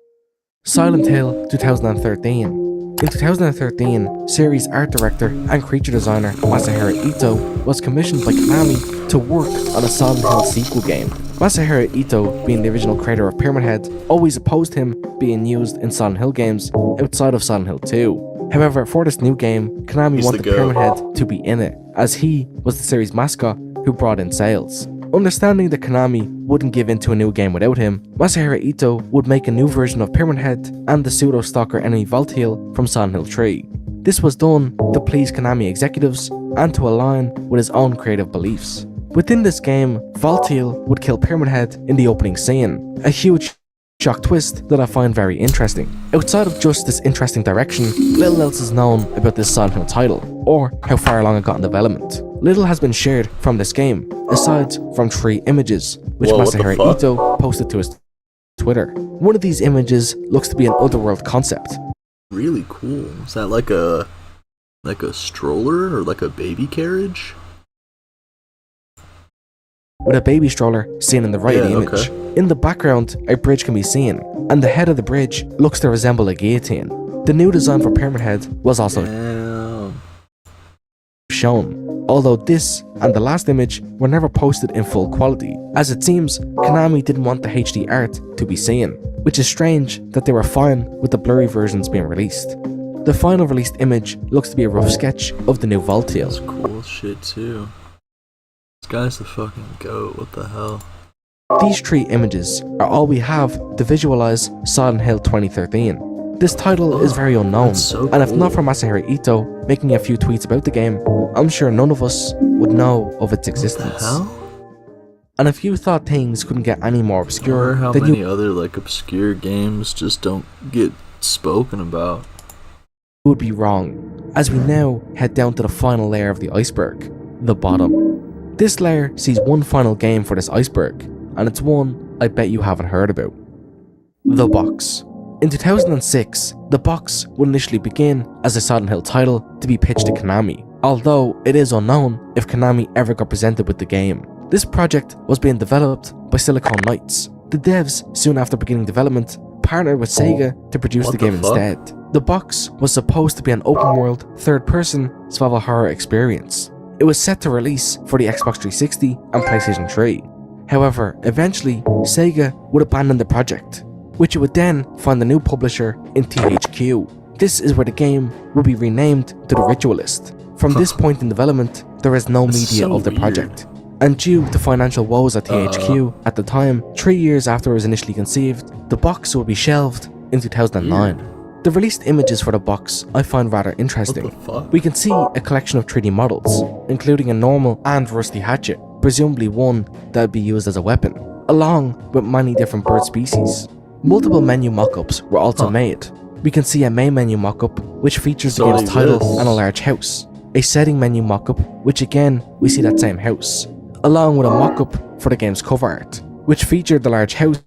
Silent Hill 2013. In 2013, series art director and creature designer Masahiro Ito was commissioned by Konami to work on a Silent Hill sequel game. Masahiro Ito, being the original creator of Pyramid Head, always opposed him being used in Silent Hill games outside of Silent Hill 2. However, for this new game, Konami He's wanted the goat. Pyramid Head to be in it, as he was the series mascot who brought in sales. Understanding that Konami wouldn't give in to a new game without him, Masahiro Ito would make a new version of Pyramid Head and the pseudo-stalker enemy Volteal from Silent Hill 3. This was done to please Konami executives and to align with his own creative beliefs. Within this game, Volteal would kill Pyramid Head in the opening scene, a huge shock twist that I find very interesting. Outside of just this interesting direction, little else is known about this Silent Hill title, or how far along it got in development. Little has been shared from this game, aside from 3 images, which Whoa, what the Masahiro fuck? Ito posted to his Twitter. One of these images looks to be an otherworld concept, Really cool. Is that like a stroller or like a baby carriage? with a baby stroller seen in the right of the Yeah, image. okay. In the background, a bridge can be seen, and the head of the bridge looks to resemble a guillotine. The new design for Pyramid Head was also Damn. shown, although this and the last image were never posted in full quality, as it seems Konami didn't want the HD art to be seen, which is strange that they were fine with the blurry versions being released. The final released image looks to be a rough sketch of the new Volteal. That's cool as shit too. This guy's the fucking goat. What the hell? These 3 images are all we have to visualize Silent Hill 2013. This title is very unknown, That's so and if not cool. for Masahiro Ito making a few tweets about the game, I'm sure none of us would know of its What the existence. hell? And if you thought things couldn't get any more I obscure, wonder how then many you other like obscure games just don't get spoken about. would be wrong, as we now head down to the final layer of the iceberg, the bottom. This layer sees one final game for this iceberg, and it's one I bet you haven't heard about. The Box. In 2006, The Box would initially begin as a Silent Hill title to be pitched to Konami, although it is unknown if Konami ever got presented with the game. This project was being developed by Silicon Knights. The devs, soon after beginning development, partnered with Sega to produce the game instead. The Box was supposed to be an open-world, third-person survival horror experience. It was set to release for the Xbox 360 and PlayStation 3. However, eventually, Sega would abandon the project, which it would then find a new publisher in THQ. This is where the game would be renamed to The Ritualist. From this point in development, there is no media of the project. And due to financial woes at THQ at the time, 3 years after it was initially conceived, The Box would be shelved in 2009. The released images for The Box I find rather interesting. We can see a collection of 3D models, including a normal and rusty hatchet, presumably one that would be used as a weapon, along with many different bird species. Multiple menu mock-ups were also made. We can see a main menu mock-up which features the game's title and a large house, a setting menu mock-up which again we see that same house, along with a mock-up for the game's cover art, which featured the large house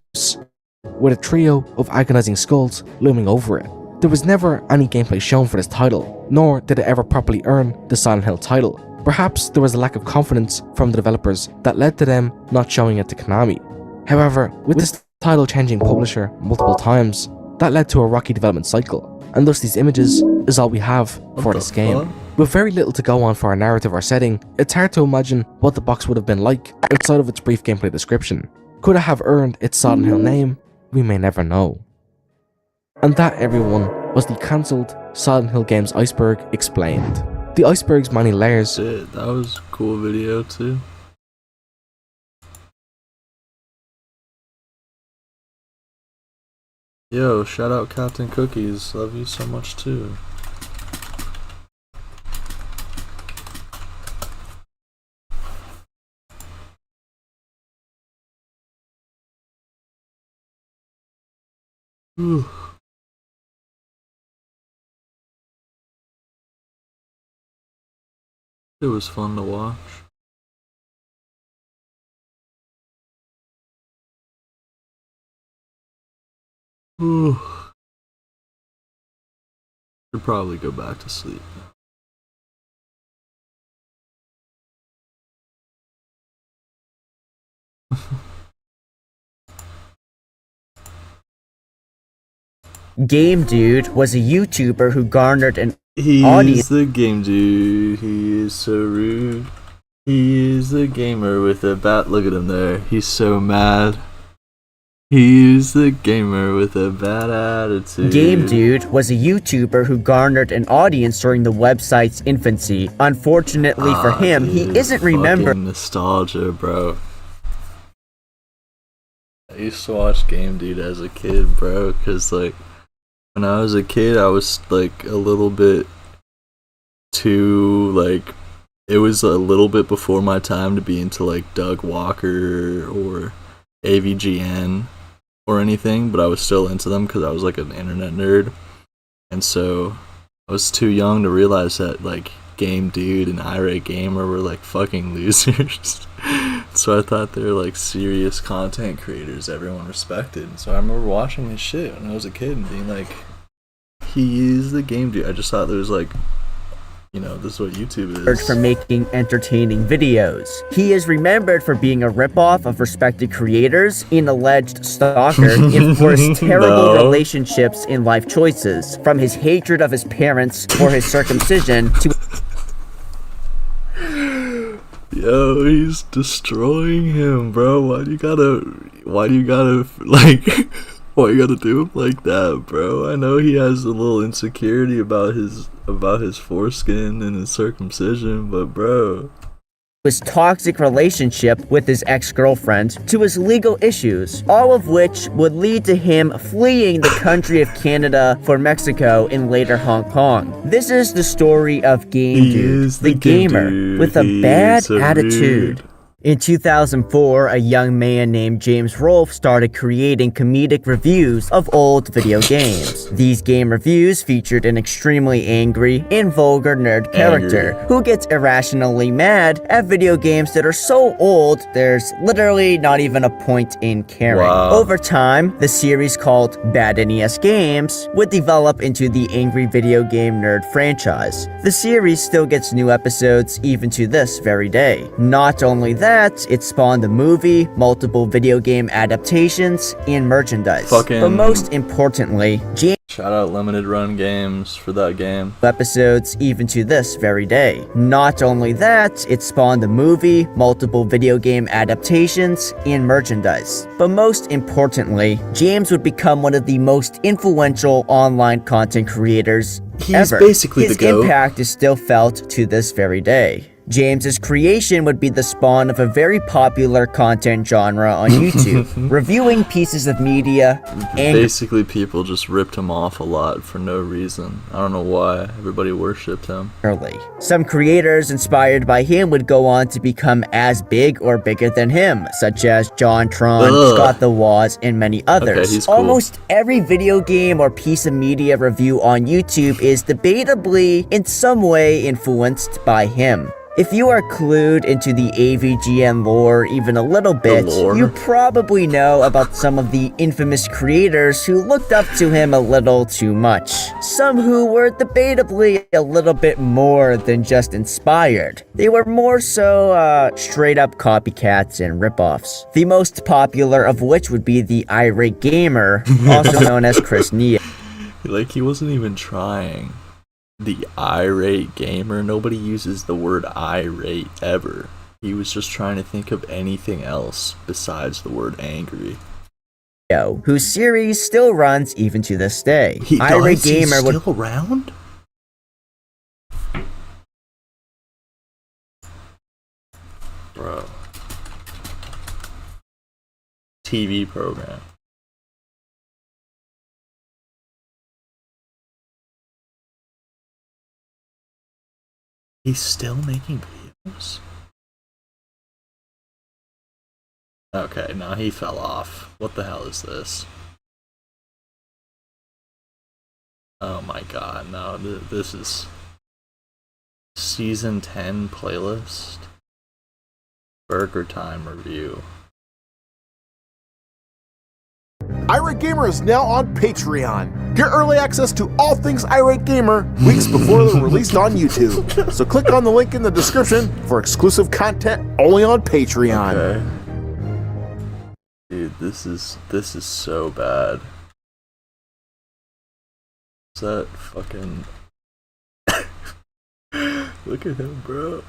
with a trio of agonizing skulls looming over it. There was never any gameplay shown for this title, nor did it ever properly earn the Silent Hill title. Perhaps there was a lack of confidence from the developers that led to them not showing it to Konami. However, with this title changing publisher multiple times, that led to a rocky development cycle, and thus these images is all we have for this game. With very little to go on for our narrative or setting, it's hard to imagine what The Box would have been like outside of its brief gameplay description. Could it have earned its Silent Hill name? We may never know. And that, everyone, was the cancelled Silent Hill games iceberg explained. The iceberg's many layers. That was a cool video too. Yo, shout out Captain Cookies. Love you so much too. Whew. It was fun to watch. Whew. Should probably go back to sleep. Game Dude was a YouTuber who garnered an He's audience. the game dude. He is so rude. He is the gamer with a bat. Look at him there. He's so mad. He's the gamer with a bad attitude. Game Dude was a YouTuber who garnered an audience during the website's infancy. Unfortunately for him, he isn't remembered. Nostalgia, bro. I used to watch Game Dude as a kid, bro, because, like, when I was a kid, I was, like, a little bit too, like, it was a little bit before my time to be into, like, Doug Walker or AVGN or anything, but I was still into them because I was, like, an internet nerd. And so I was too young to realize that, like, Game Dude and Irate Gamer were, like, fucking losers. So I thought they were, like, serious content creators everyone respected. So I remember watching this shit when I was a kid and being like, he is the Game Dude. I just thought there was, like, you know, this is what YouTube is. For making entertaining videos. He is remembered for being a ripoff of respected creators, an alleged stalker, and for his terrible relationships and life choices. From his hatred of his parents for his circumcision to Yo, he's destroying him, bro. Why do you gotta, like, why you gotta do him like that, bro? I know he has a little insecurity about his foreskin and his circumcision, but bro. his toxic relationship with his ex-girlfriend to his legal issues, all of which would lead to him fleeing the country of Canada for Mexico and later Hong Kong. This is the story of Game Dude, the gamer with a bad attitude. In 2004, a young man named James Rolfe started creating comedic reviews of old video games. These game reviews featured an extremely angry and vulgar nerd character who gets irrationally mad at video games that are so old there's literally not even a point in caring. Wow. Over time, the series called Bad NES Games would develop into the Angry Video Game Nerd franchise. The series still gets new episodes even to this very day. Not only that, it spawned a movie, multiple video game adaptations, and merchandise. But most importantly, shout out Limited Run Games for that game. Episodes even to this very day. Not only that, it spawned a movie, multiple video game adaptations, and merchandise. But most importantly, James would become one of the most influential online content creators ever. Basically His the GOAT. impact is still felt to this very day. James's creation would be the spawn of a very popular content genre on YouTube, reviewing pieces of media and Basically, people just ripped him off a lot for no reason. I don't know why. Everybody worshipped him. early. Some creators inspired by him would go on to become as big or bigger than him, such as John Tron, Scott the Woz, and many others. Okay, he's cool. Almost every video game or piece of media review on YouTube is debatably in some way influenced by him. If you are clued into the AVGN lore even a little bit, you probably know about some of the infamous creators who looked up to him a little too much. Some who were debatably a little bit more than just inspired. They were more so, straight up copycats and ripoffs. The most popular of which would be the Irate Gamer, also known as Chris Nia. Like, he wasn't even trying. The irate gamer, nobody uses the word irate ever. He was just trying to think of anything else besides the word angry. Whose series still runs even to this day. Irate Gamer still around? Bro. TV program. He's still making videos? Okay, now he fell off. What the hell is this? Oh my god, no, this is Season 10 playlist. Burger Time review. Irate Gamer is now on Patreon. Get early access to all things Irate Gamer weeks before they're released on YouTube. So click on the link in the description for exclusive content only on Patreon. Okay. Dude, this is so bad. Is that fucking... Look at him, bro.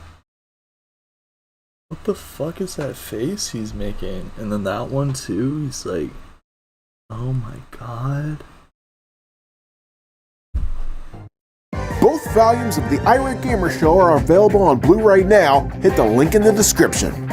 What the fuck is that face he's making? And then that one too, he's like... Oh my god. Both volumes of the Irate Gamer Show are available on Blu-ray now. Hit the link in the description.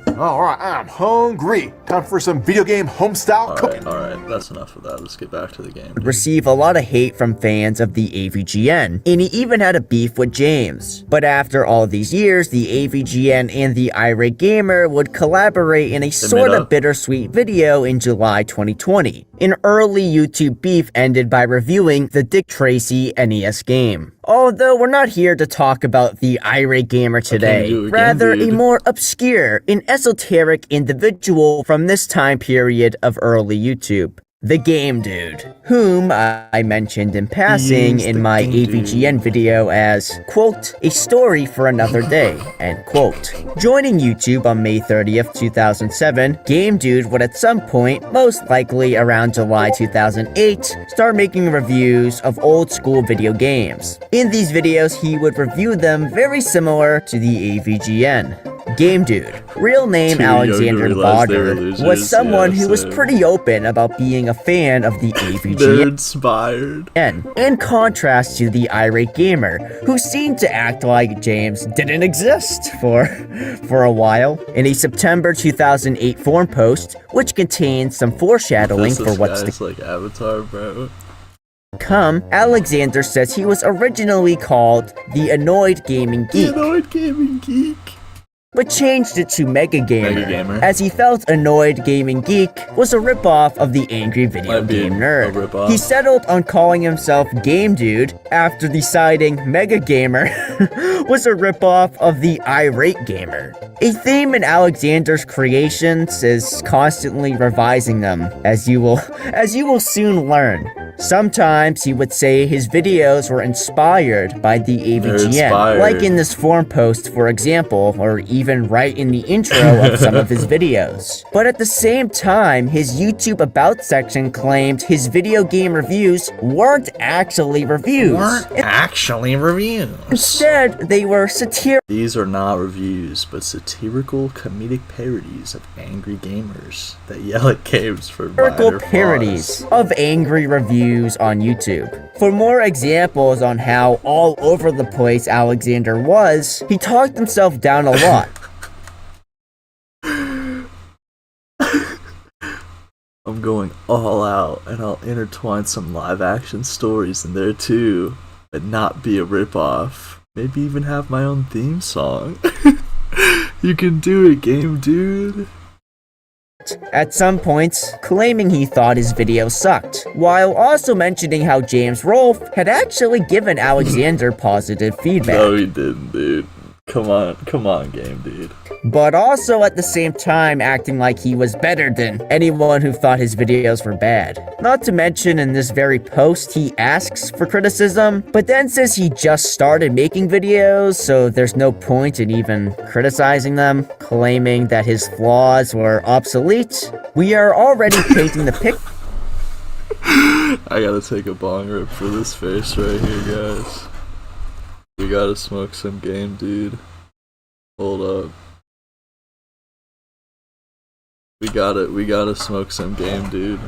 Alright, I'm hungry. Time for some video game home-style cooking. Alright, that's enough of that. Let's get back to the game. Receive a lot of hate from fans of the AVGN, and he even had a beef with James. But after all these years, the AVGN and the Irate Gamer would collaborate in a sort of bittersweet video in July 2020. An early YouTube beef ended by reviewing the Dick Tracy NES game. Although we're not here to talk about the Irate Gamer today, rather a more obscure and esoteric individual from this time period of early YouTube. The Game Dude, whom I mentioned in passing in my AVGN video as, quote, a story for another day, end quote. Joining YouTube on May 30th, 2007, Game Dude would at some point, most likely around July 2008, start making reviews of old school video games. In these videos, he would review them very similar to the AVGN. Game Dude, real name Alexander Bogger, was someone who was pretty open about being a fan of the AVGN. They're inspired. In contrast to the Irate Gamer, who seemed to act like James didn't exist for a while. In a September 2008 forum post, which contains some foreshadowing for what's to like Avatar, bro. come, Alexander says he was originally called the Annoyed Gaming Geek. The Annoyed Gaming Geek. but changed it to Mega Gamer, Mega Gamer. as he felt Annoyed Gaming Geek was a ripoff of the Angry Video Might be Game a Nerd. ripoff. He settled on calling himself Game Dude after deciding Mega Gamer was a ripoff of the Irate Gamer. A theme in Alexander's creations is constantly revising them, as you will soon learn. Sometimes he would say his videos were inspired by the AVGN, inspired. like in this forum post, for example, or even right in the intro of some of his videos. But at the same time, his YouTube About section claimed his video game reviews weren't actually reviews. Instead, they were satirical. These are not reviews, but satirical comedic parodies of angry gamers that yell at games for minor parodies flaws. of angry reviews on YouTube. For more examples on how all over the place Alexander was, he talked himself down a lot. I'm going all out, and I'll intertwine some live action stories in there too, and not be a ripoff. Maybe even have my own theme song. You can do it, Game Dude. At some points, claiming he thought his video sucked, while also mentioning how James Rolfe had actually given Alexander positive feedback. No, he didn't, dude. Come on, Game Dude. But also at the same time acting like he was better than anyone who thought his videos were bad. Not to mention in this very post he asks for criticism, but then says he just started making videos, so there's no point in even criticizing them, claiming that his flaws were obsolete. We are already painting the picture. I gotta take a bong rip for this face right here, guys. We gotta smoke some Game Dude. Hold up. We gotta smoke some Game Dude.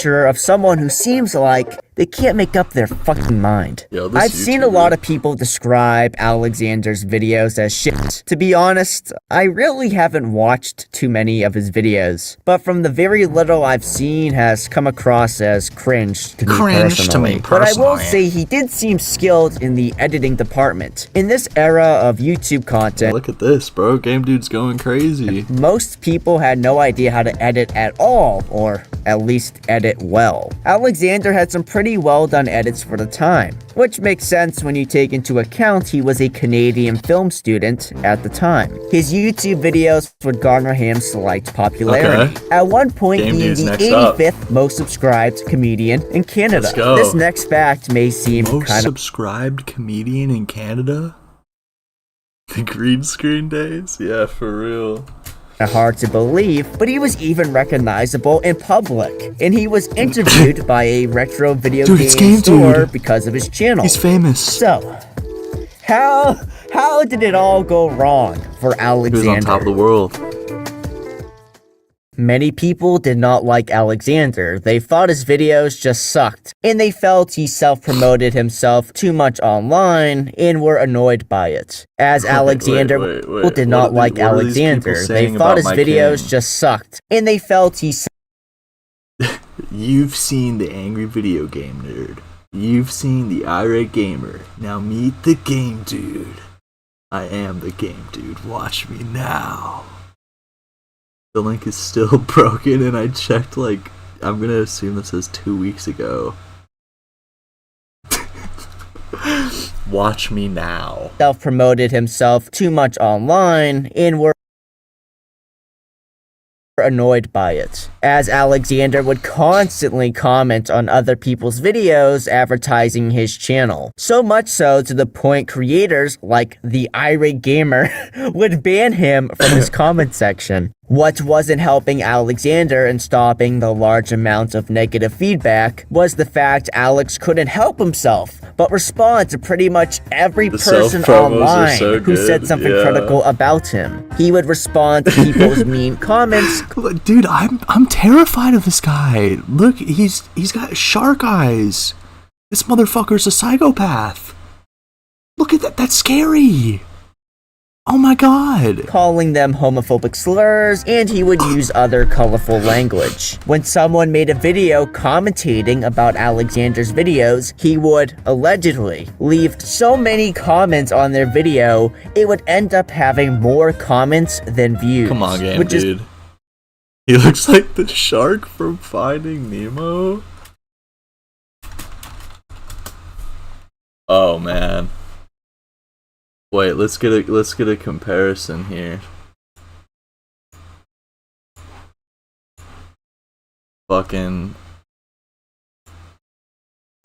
Of someone who seems like they can't make up their fucking mind. Yo, this I've seen a YouTuber. lot of people describe Alexander's videos as shit. To be honest, I really haven't watched too many of his videos, but from the very little I've seen has come across as cringe to me personally. But I will say he did seem skilled in the editing department. In this era of YouTube content, Look at this, bro. Game Dude's going crazy. most people had no idea how to edit at all, or at least edit well. Alexander had some pretty well done edits for the time, which makes sense when you take into account he was a Canadian film student at the time. His YouTube videos would garner him slight popularity. Okay. At one point Game being Dude's the next up. 85th most subscribed comedian in Canada. Let's go. This next fact may seem Most kind of subscribed comedian in Canada? The green screen days? Yeah, for real. hard to believe, but he was even recognizable in public, and he was interviewed by a retro video game store because of his channel. He's famous. So, how did it all go wrong for Alexander? He was on top of the world. Many people did not like Alexander. They thought his videos just sucked, and they felt he self-promoted himself too much online and were annoyed by it. As Alexander people did not like Alexander. They thought his videos just sucked, and they felt he You've seen the angry video game nerd. You've seen the irate gamer. Now meet the game dude. I am the game dude. Watch me now. The link is still broken, and I checked, like, I'm gonna assume this says 2 weeks ago. Watch me now. self-promoted himself too much online and were annoyed by it, as Alexander would constantly comment on other people's videos advertising his channel. So much so to the point creators like the irate gamer would ban him from his comment section. What wasn't helping Alexander and stopping the large amount of negative feedback was the fact Alex couldn't help himself but respond to pretty much every person online who said something critical about him. He would respond to people's mean comments. Dude, I'm terrified of this guy. Look, he's got shark eyes. This motherfucker's a psychopath. Look at that. That's scary. Oh my god! calling them homophobic slurs, and he would use other colorful language. When someone made a video commentating about Alexander's videos, he would, allegedly, leave so many comments on their video, it would end up having more comments than views. Come on, game which is dude. He looks like the shark from Finding Nemo. Oh man. Wait, let's get a comparison here. Fucking.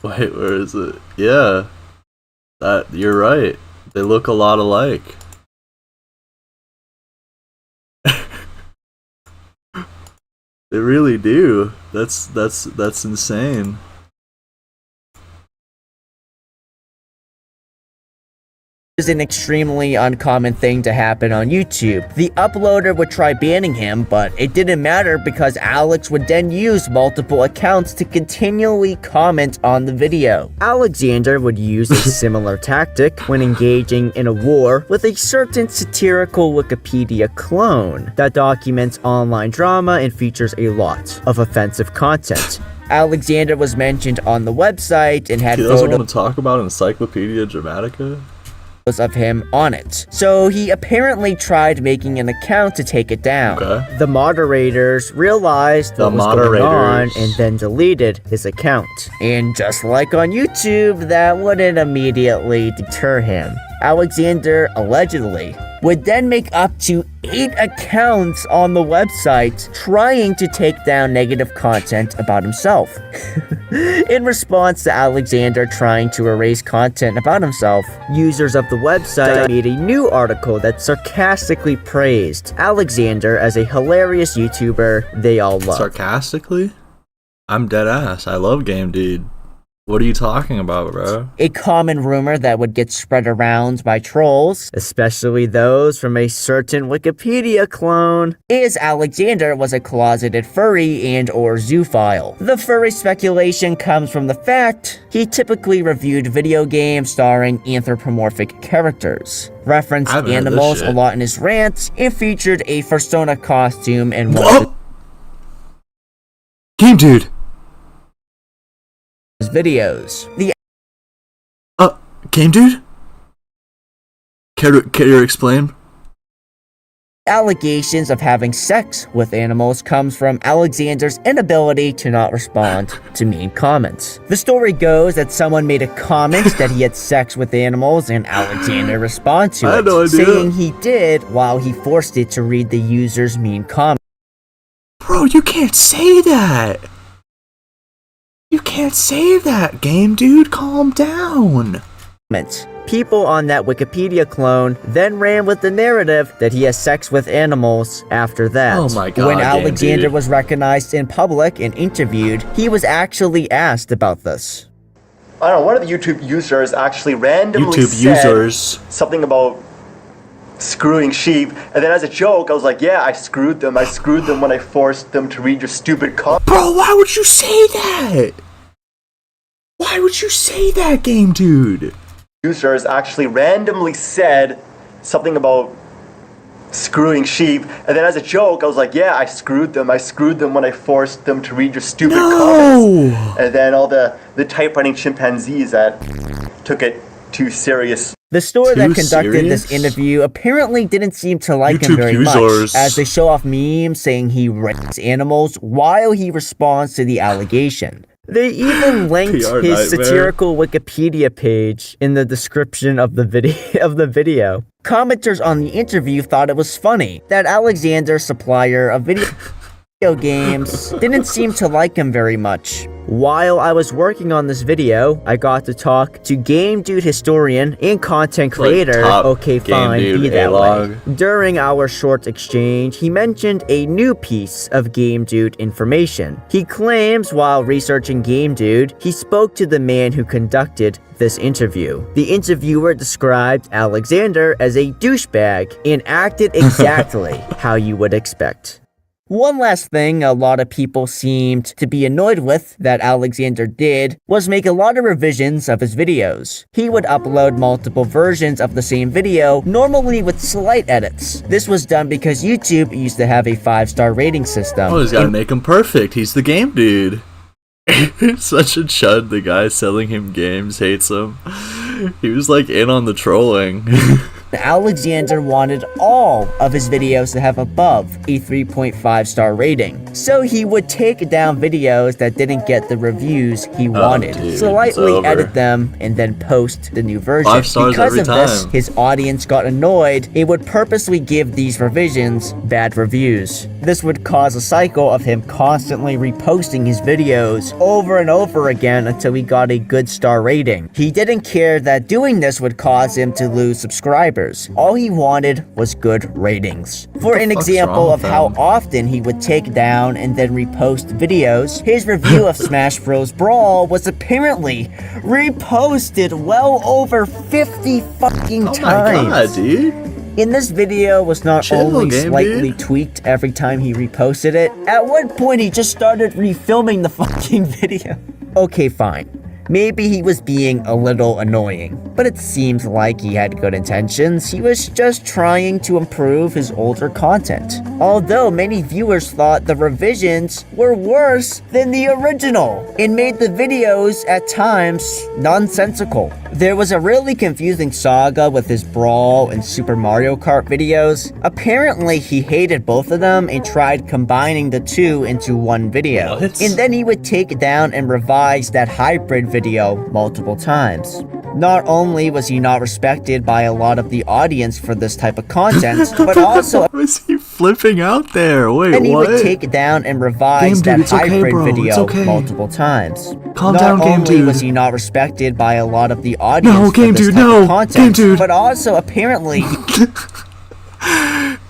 Wait, where is it? Yeah. You're right. They look a lot alike. They really do. That's insane. is an extremely uncommon thing to happen on YouTube. The uploader would try banning him, but it didn't matter because Alex would then use multiple accounts to continually comment on the video. Alexander would use a similar tactic when engaging in a war with a certain satirical Wikipedia clone that documents online drama and features a lot of offensive content. Alexander was mentioned on the website and had He doesn't photos want to talk about Encyclopedia Dramatica? of him on it. So he apparently tried making an account to take it down. Okay. The moderators realized what was going on and then deleted his account. And just like on YouTube, that wouldn't immediately deter him. Alexander allegedly would then make up to 8 accounts on the website trying to take down negative content about himself. In response to Alexander trying to erase content about himself, users of the website made a new article that sarcastically praised Alexander as a hilarious YouTuber they all love. Sarcastically? I'm dead ass. I love Game Dude. What are you talking about, bro? A common rumor that would get spread around by trolls, especially those from a certain Wikipedia clone, is Alexander was a closeted furry and or zoophile. The furry speculation comes from the fact he typically reviewed video games starring anthropomorphic characters, referenced animals a lot in his rants, and featured a fursona costume in one of Game Dude! his videos. The Game Dude? Care to explain? allegations of having sex with animals comes from Alexander's inability to not respond to mean comments. The story goes that someone made a comment that he had sex with animals and Alexander responded to I it, had no idea. saying he did while he forced it to read the user's mean comment. Bro, you can't say that! You can't say that, Game Dude. Calm down. People on that Wikipedia clone then ran with the narrative that he has sex with animals after that. Oh my god, when Game Alexander Dude. was recognized in public and interviewed, he was actually asked about this. I don't know, one of the YouTube users actually randomly said something about screwing sheep, and then as a joke, I was like, yeah, I screwed them when I forced them to read your stupid comments. Bro, why would you say that? Why would you say that, Game Dude? Users actually randomly said something about screwing sheep, and then as a joke, I was like, yeah, I screwed them when I forced them to read your stupid comments. And then all the typewriting chimpanzees that took it too serious. The store that conducted this interview apparently didn't seem to like him very much, as they show off memes saying he rapes animals while he responds to the allegation. They even linked his satirical Wikipedia page in the description of the video. Commenters on the interview thought it was funny that Alexander's supplier of video games didn't seem to like him very much. While I was working on this video, I got to talk to Game Dude historian and content creator, okay fine, be that way. During our short exchange, he mentioned a new piece of Game Dude information. He claims while researching Game Dude, he spoke to the man who conducted this interview. The interviewer described Alexander as a douchebag and acted exactly how you would expect. One last thing a lot of people seemed to be annoyed with that Alexander did was make a lot of revisions of his videos. He would upload multiple versions of the same video, normally with slight edits. This was done because YouTube used to have a 5-star rating system. Oh, he's gotta make him perfect. He's the game dude. Such a chud. The guy selling him games hates him. He was like in on the trolling. Alexander wanted all of his videos to have above a 3.5-star rating. So he would take down videos that didn't get the reviews he wanted, dude, slightly edit them, and then post the new version. 5 stars because every of this, time. his audience got annoyed and would purposely give these revisions bad reviews. This would cause a cycle of him constantly reposting his videos over and over again until he got a good star rating. He didn't care that doing this would cause him to lose subscribers. All he wanted was good ratings. For an example of how often he would take down and then repost videos, his review of Smash Bros. Brawl was apparently reposted well over 50 fucking times. Oh my god, dude. In this video was not only slightly tweaked every time he reposted it, at one point he just started refilming the fucking video. Okay, fine. Maybe he was being a little annoying, but it seems like he had good intentions. He was just trying to improve his older content. Although many viewers thought the revisions were worse than the original and made the videos at times nonsensical. There was a really confusing saga with his Brawl and Super Mario Kart videos. Apparently he hated both of them and tried combining the two into one video. What? And then he would take down and revise that hybrid video multiple times. Not only was he not respected by a lot of the audience for this type of content, but also What was he flipping out there? Wait, and he what? would take down and revise Game dude, that it's okay, hybrid bro. It's video okay. multiple times. Calm not down, Game only dude. was he not respected by a lot of the audience No, for Game this dude, type no. of content, Game dude. but also apparently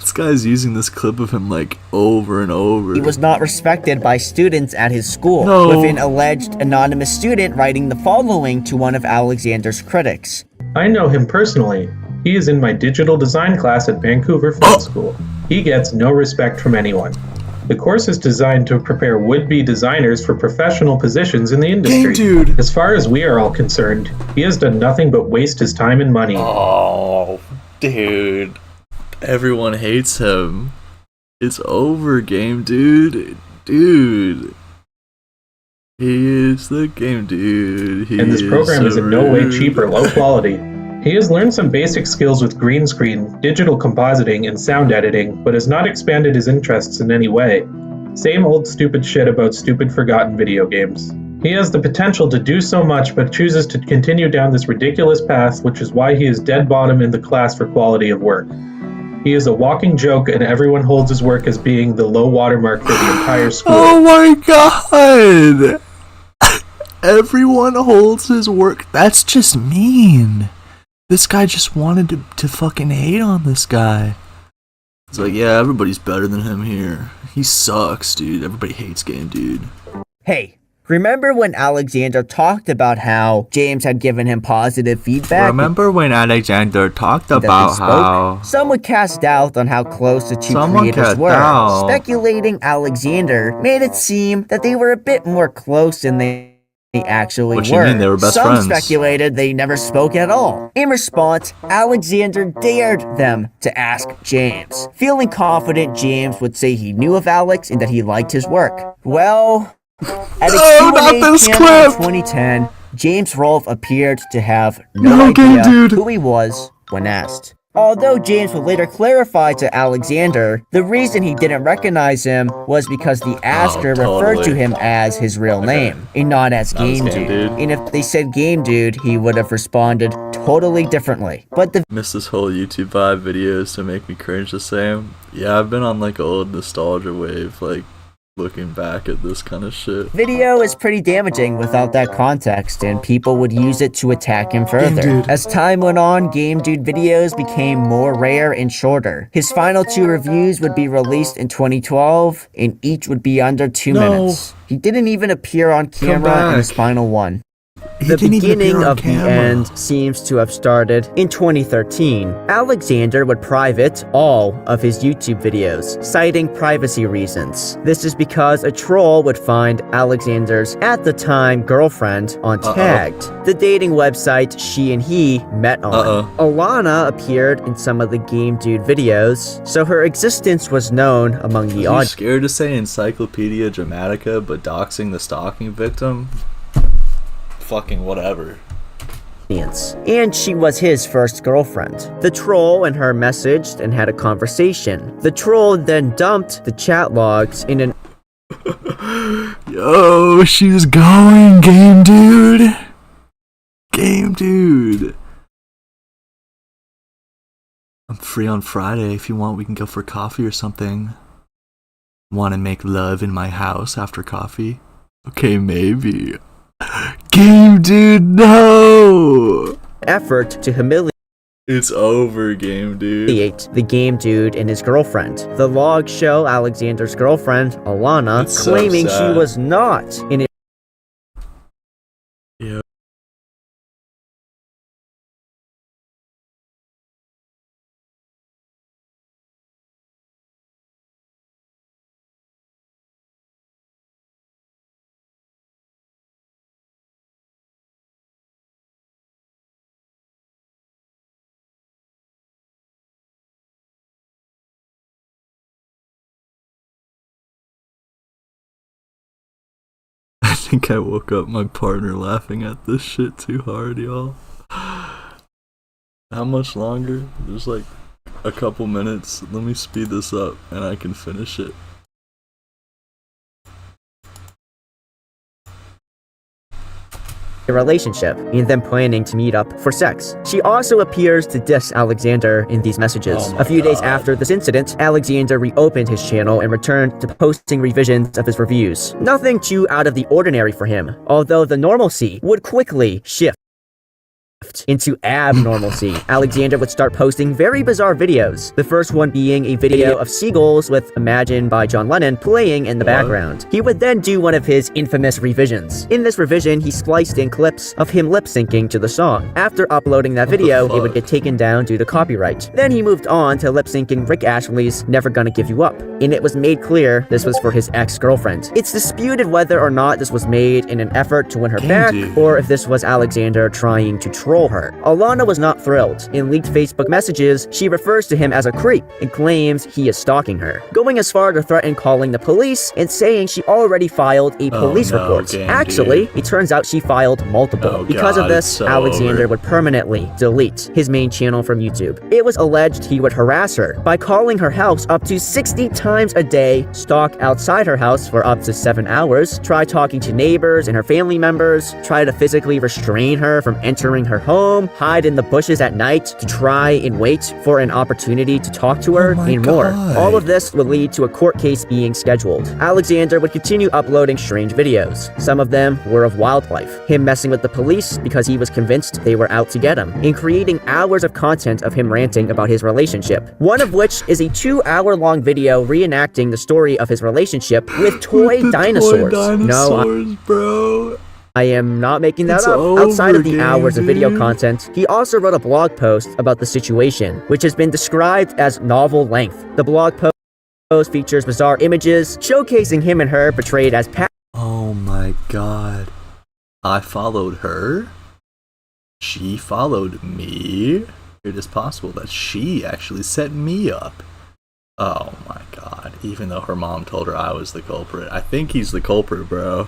This guy's using this clip of him like over and over. he was not respected by students at his school, No. with an alleged anonymous student writing the following to one of Alexander's critics. I know him personally. He is in my digital design class at Vancouver Film School. He gets no respect from anyone. The course is designed to prepare would-be designers for professional positions in the industry. Game dude. As far as we are all concerned, he has done nothing but waste his time and money. Oh, dude. Everyone hates him. It's over, Game dude. Dude. He is the game dude. And this program is in no way cheap or low quality. He has learned some basic skills with green screen, digital compositing, and sound editing, but has not expanded his interests in any way. Same old stupid shit about stupid forgotten video games. He has the potential to do so much, but chooses to continue down this ridiculous path, which is why he is dead bottom in the class for quality of work. He is a walking joke, and everyone holds his work as being the low watermark for the entire school. Oh my god! Everyone holds his work. That's just mean. This guy just wanted to fucking hate on this guy. It's like, yeah, everybody's better than him here. He sucks, dude. Everybody hates Game Dude. Hey, remember when Alexander talked about how James had given him positive feedback? Remember when Alexander talked that they about spoke? how... Some would cast doubt on how close the two Someone creators cast were. doubt. Speculating Alexander made it seem that they were a bit more close than they actually What were. you mean, they were best Some friends? speculated they never spoke at all. In response, Alexander dared them to ask James. Feeling confident, James would say he knew of Alex and that he liked his work. Well, at a No, not Q&A this panel in clip! 2010, James Rolfe appeared to have no No, Game idea Dude. who he was when asked. Although James would later clarify to Alexander, the reason he didn't recognize him was because the asker referred to totally. him as his real name, and not as Not as Game Game Dude. Dude. And if they said Game Dude, he would have responded totally differently. But the Miss this whole YouTube vibe videos to make me cringe the same. Yeah, I've been on like an old nostalgia wave, like looking back at this kind of shit. video is pretty damaging without that context, and people would use it to attack him further. Dude. As time went on, Game Dude videos became more rare and shorter. His final 2 reviews would be released in 2012, and each would be under 2 No. minutes. He didn't even appear on camera in his back. final one. The beginning of the end seems to have started in 2013. Alexander would private all of his YouTube videos, citing privacy reasons. This is because a troll would find Alexander's, at the time, girlfriend on Tagged, the dating website she and he met on. Alana appeared in some of the Game Dude videos, so her existence was known among the audience. Scared to say Encyclopedia Dramatica, but doxing the stalking victim? Fucking whatever. And she was his first girlfriend. The troll and her messaged and had a conversation. The troll then dumped the chat logs in an Yo, she's going, Game Dude. Game Dude. I'm free on Friday. If you want, we can go for coffee or something. Want to make love in my house after coffee? Okay, maybe. Game Dude, no! effort to humiliate It's over, Game Dude. the Game Dude and his girlfriend. The logs show Alexander's girlfriend, Alana, It's so claiming she sad. was not in a Yeah. I think I woke up my partner laughing at this shit too hard, y'all. How much longer? There's like a couple minutes. Let me speed this up and I can finish it. relationship and them planning to meet up for sex. She also appears to diss Alexander in these messages. Oh my A few days God. after this incident, Alexander reopened his channel and returned to posting revisions of his reviews. Nothing too out of the ordinary for him, although the normalcy would quickly shift into abnormalcy. Alexander would start posting very bizarre videos. The first one being a video of seagulls with Imagine by John Lennon playing in the background. He would then do one of his infamous revisions. In this revision, he spliced in clips of him lip-syncing to the song. After uploading that video, it would get taken down due to copyright. Then he moved on to lip-syncing Rick Ashley's Never Gonna Give You Up, and it was made clear this was for his ex-girlfriend. It's disputed whether or not this was made in an effort to win her back, Dude. or if this was Alexander trying to troll her. Alana was not thrilled. In leaked Facebook messages, she refers to him as a creep and claims he is stalking her, going as far to threaten calling the police and saying she already filed a police no, report. Game Actually, Dude. it turns out she filed multiple. Oh Because God, of this, it's so Alexander over. would permanently delete his main channel from YouTube. It was alleged he would harass her by calling her house up to 60 times a day, stalk outside her house for up to 7 hours, try talking to neighbors and her family members, try to physically restrain her from entering her home, hide in the bushes at night to try and wait for an opportunity to talk to her, Oh my and more. God. All of this would lead to a court case being scheduled. Alexander would continue uploading strange videos. Some of them were of wildlife, him messing with the police because he was convinced they were out to get him, and creating hours of content of him ranting about his relationship. One of which is a 2-hour-long video reenacting the story of his relationship with toy The dinosaurs. Toy dinosaurs, bro. I am not making that It's up. Outside of the over, hours of video dude. content, he also wrote a blog post about the situation, which has been described as novel length. The blog post features bizarre images showcasing him and her portrayed as Oh my God. I followed her. She followed me. It is possible that she actually set me up. Oh my God. Even though her mom told her I was the culprit. I think he's the culprit, bro.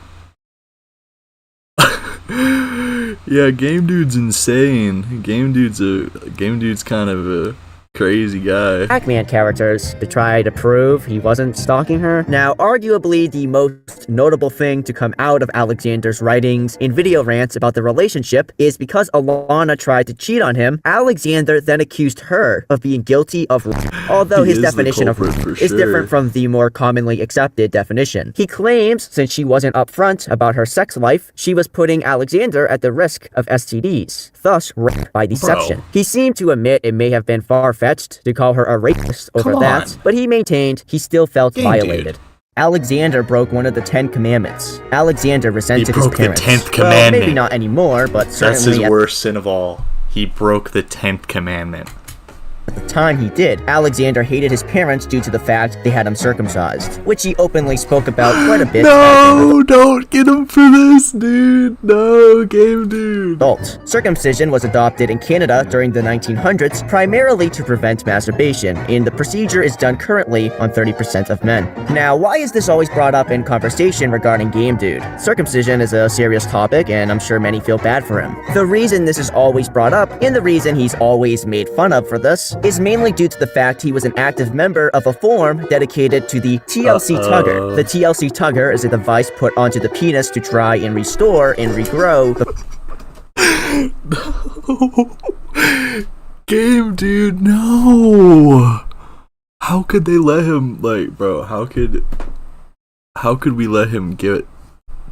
Yeah, Game Dude's insane. Game Dude's kind of a crazy guy. Pac-Man characters to try to prove he wasn't stalking her. Now, arguably the most notable thing to come out of Alexander's writings and video rants about the relationship is because Alana tried to cheat on him, Alexander then accused her of being guilty of rape. Although He his is the definition of culprit rape for is sure. different from the more commonly accepted definition. He claims since she wasn't upfront about her sex life, she was putting Alexander at the risk of STDs, thus rape by deception. He seemed to admit it may have been far-fetched to call her a rapist over Come that, on. but he maintained he still felt Game violated. Dude. Alexander broke one of the 10 commandments. Alexander resented his broke parents. the 10th Well, commandment. maybe not anymore, but That's certainly his worst sin of all. He broke the 10th commandment. at the time he did. Alexander hated his parents due to the fact they had him circumcised, which he openly spoke about quite a bit. No, don't get him for this, dude. No, game dude. Adult. Circumcision was adopted in Canada during the 1900s primarily to prevent masturbation, and the procedure is done currently on 30% of men. Now, why is this always brought up in conversation regarding Game Dude? Circumcision is a serious topic, and I'm sure many feel bad for him. The reason this is always brought up, and the reason he's always made fun of for this, is mainly due to the fact he was an active member of a forum dedicated to the TLC Tugger. The TLC Tugger is a device put onto the penis to try and restore and regrow the Game dude, no. How could they let him, like, bro, how could we let him get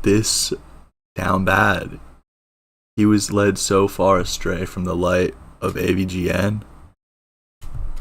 this down bad? He was led so far astray from the light of AVGN.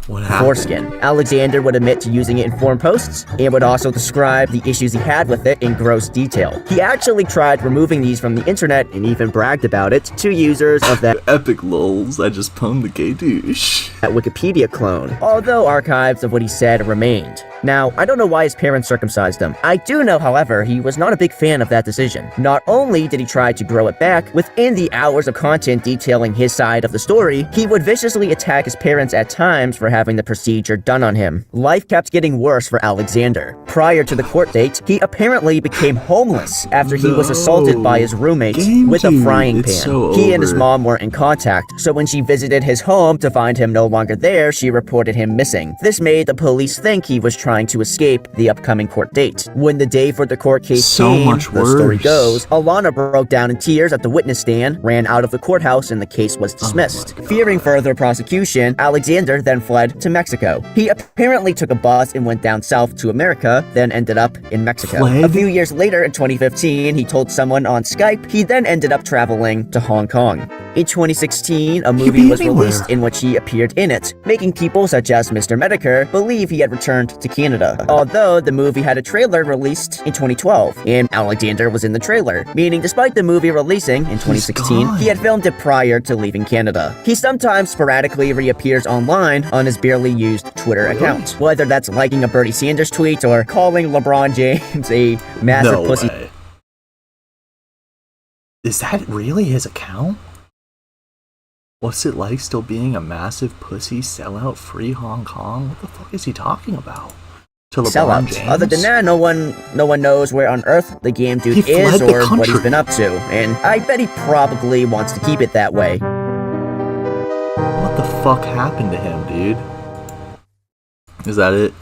What happened? foreskin. Alexander would admit to using it in forum posts and would also describe the issues he had with it in gross detail. He actually tried removing these from the internet and even bragged about it to users of that Epic lols, I just pwned the gay douche. Wikipedia clone, although archives of what he said remained. Now, I don't know why his parents circumcised him. I do know, however, he was not a big fan of that decision. Not only did he try to grow it back, within the hours of content detailing his side of the story, he would viciously attack his parents at times for having the procedure done on him. Life kept getting worse for Alexander. Prior to the court date, he apparently became homeless after he was assaulted by his roommate with a frying pan. He and his mom weren't in contact, so when she visited his home to find him no longer there, she reported him missing. This made the police think he was trying to escape the upcoming court date. When the day for the court case came, the story goes, Alana broke down in tears at the witness stand, ran out of the courthouse, and the case was dismissed. Fearing further prosecution, Alexander then fled to Mexico. He apparently took a bus and went down south to America, then ended up in Mexico. A few years later, in 2015, he told someone on Skype he then ended up traveling to Hong Kong. In 2016, a movie was released in which he appeared in it, making people such as Mr. Medicare believe he had returned to Canada. Although the movie had a trailer released in 2012, and Alexander was in the trailer, meaning despite the movie releasing in 2016, he had filmed it prior to leaving Canada. He sometimes sporadically reappears online on his barely used Twitter account, whether that's liking a Bernie Sanders tweet or calling LeBron James a massive pussy. Way. Is that really his account? What's it like still being a massive pussy sellout free Hong Kong? What the fuck is he talking about? To LeBron Sellout. James? Other than that, no one knows where on earth the Game Dude is or what he's been up to, and I bet he probably wants to keep it that way. What the fuck happened to him, dude? Is that it?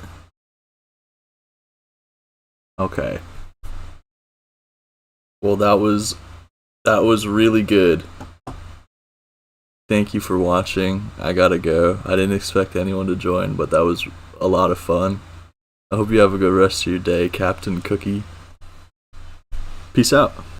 Okay. Well, that was really good. Thank you for watching. I gotta go. I didn't expect anyone to join, but that was a lot of fun. I hope you have a good rest of your day, Captain Cookie. Peace out.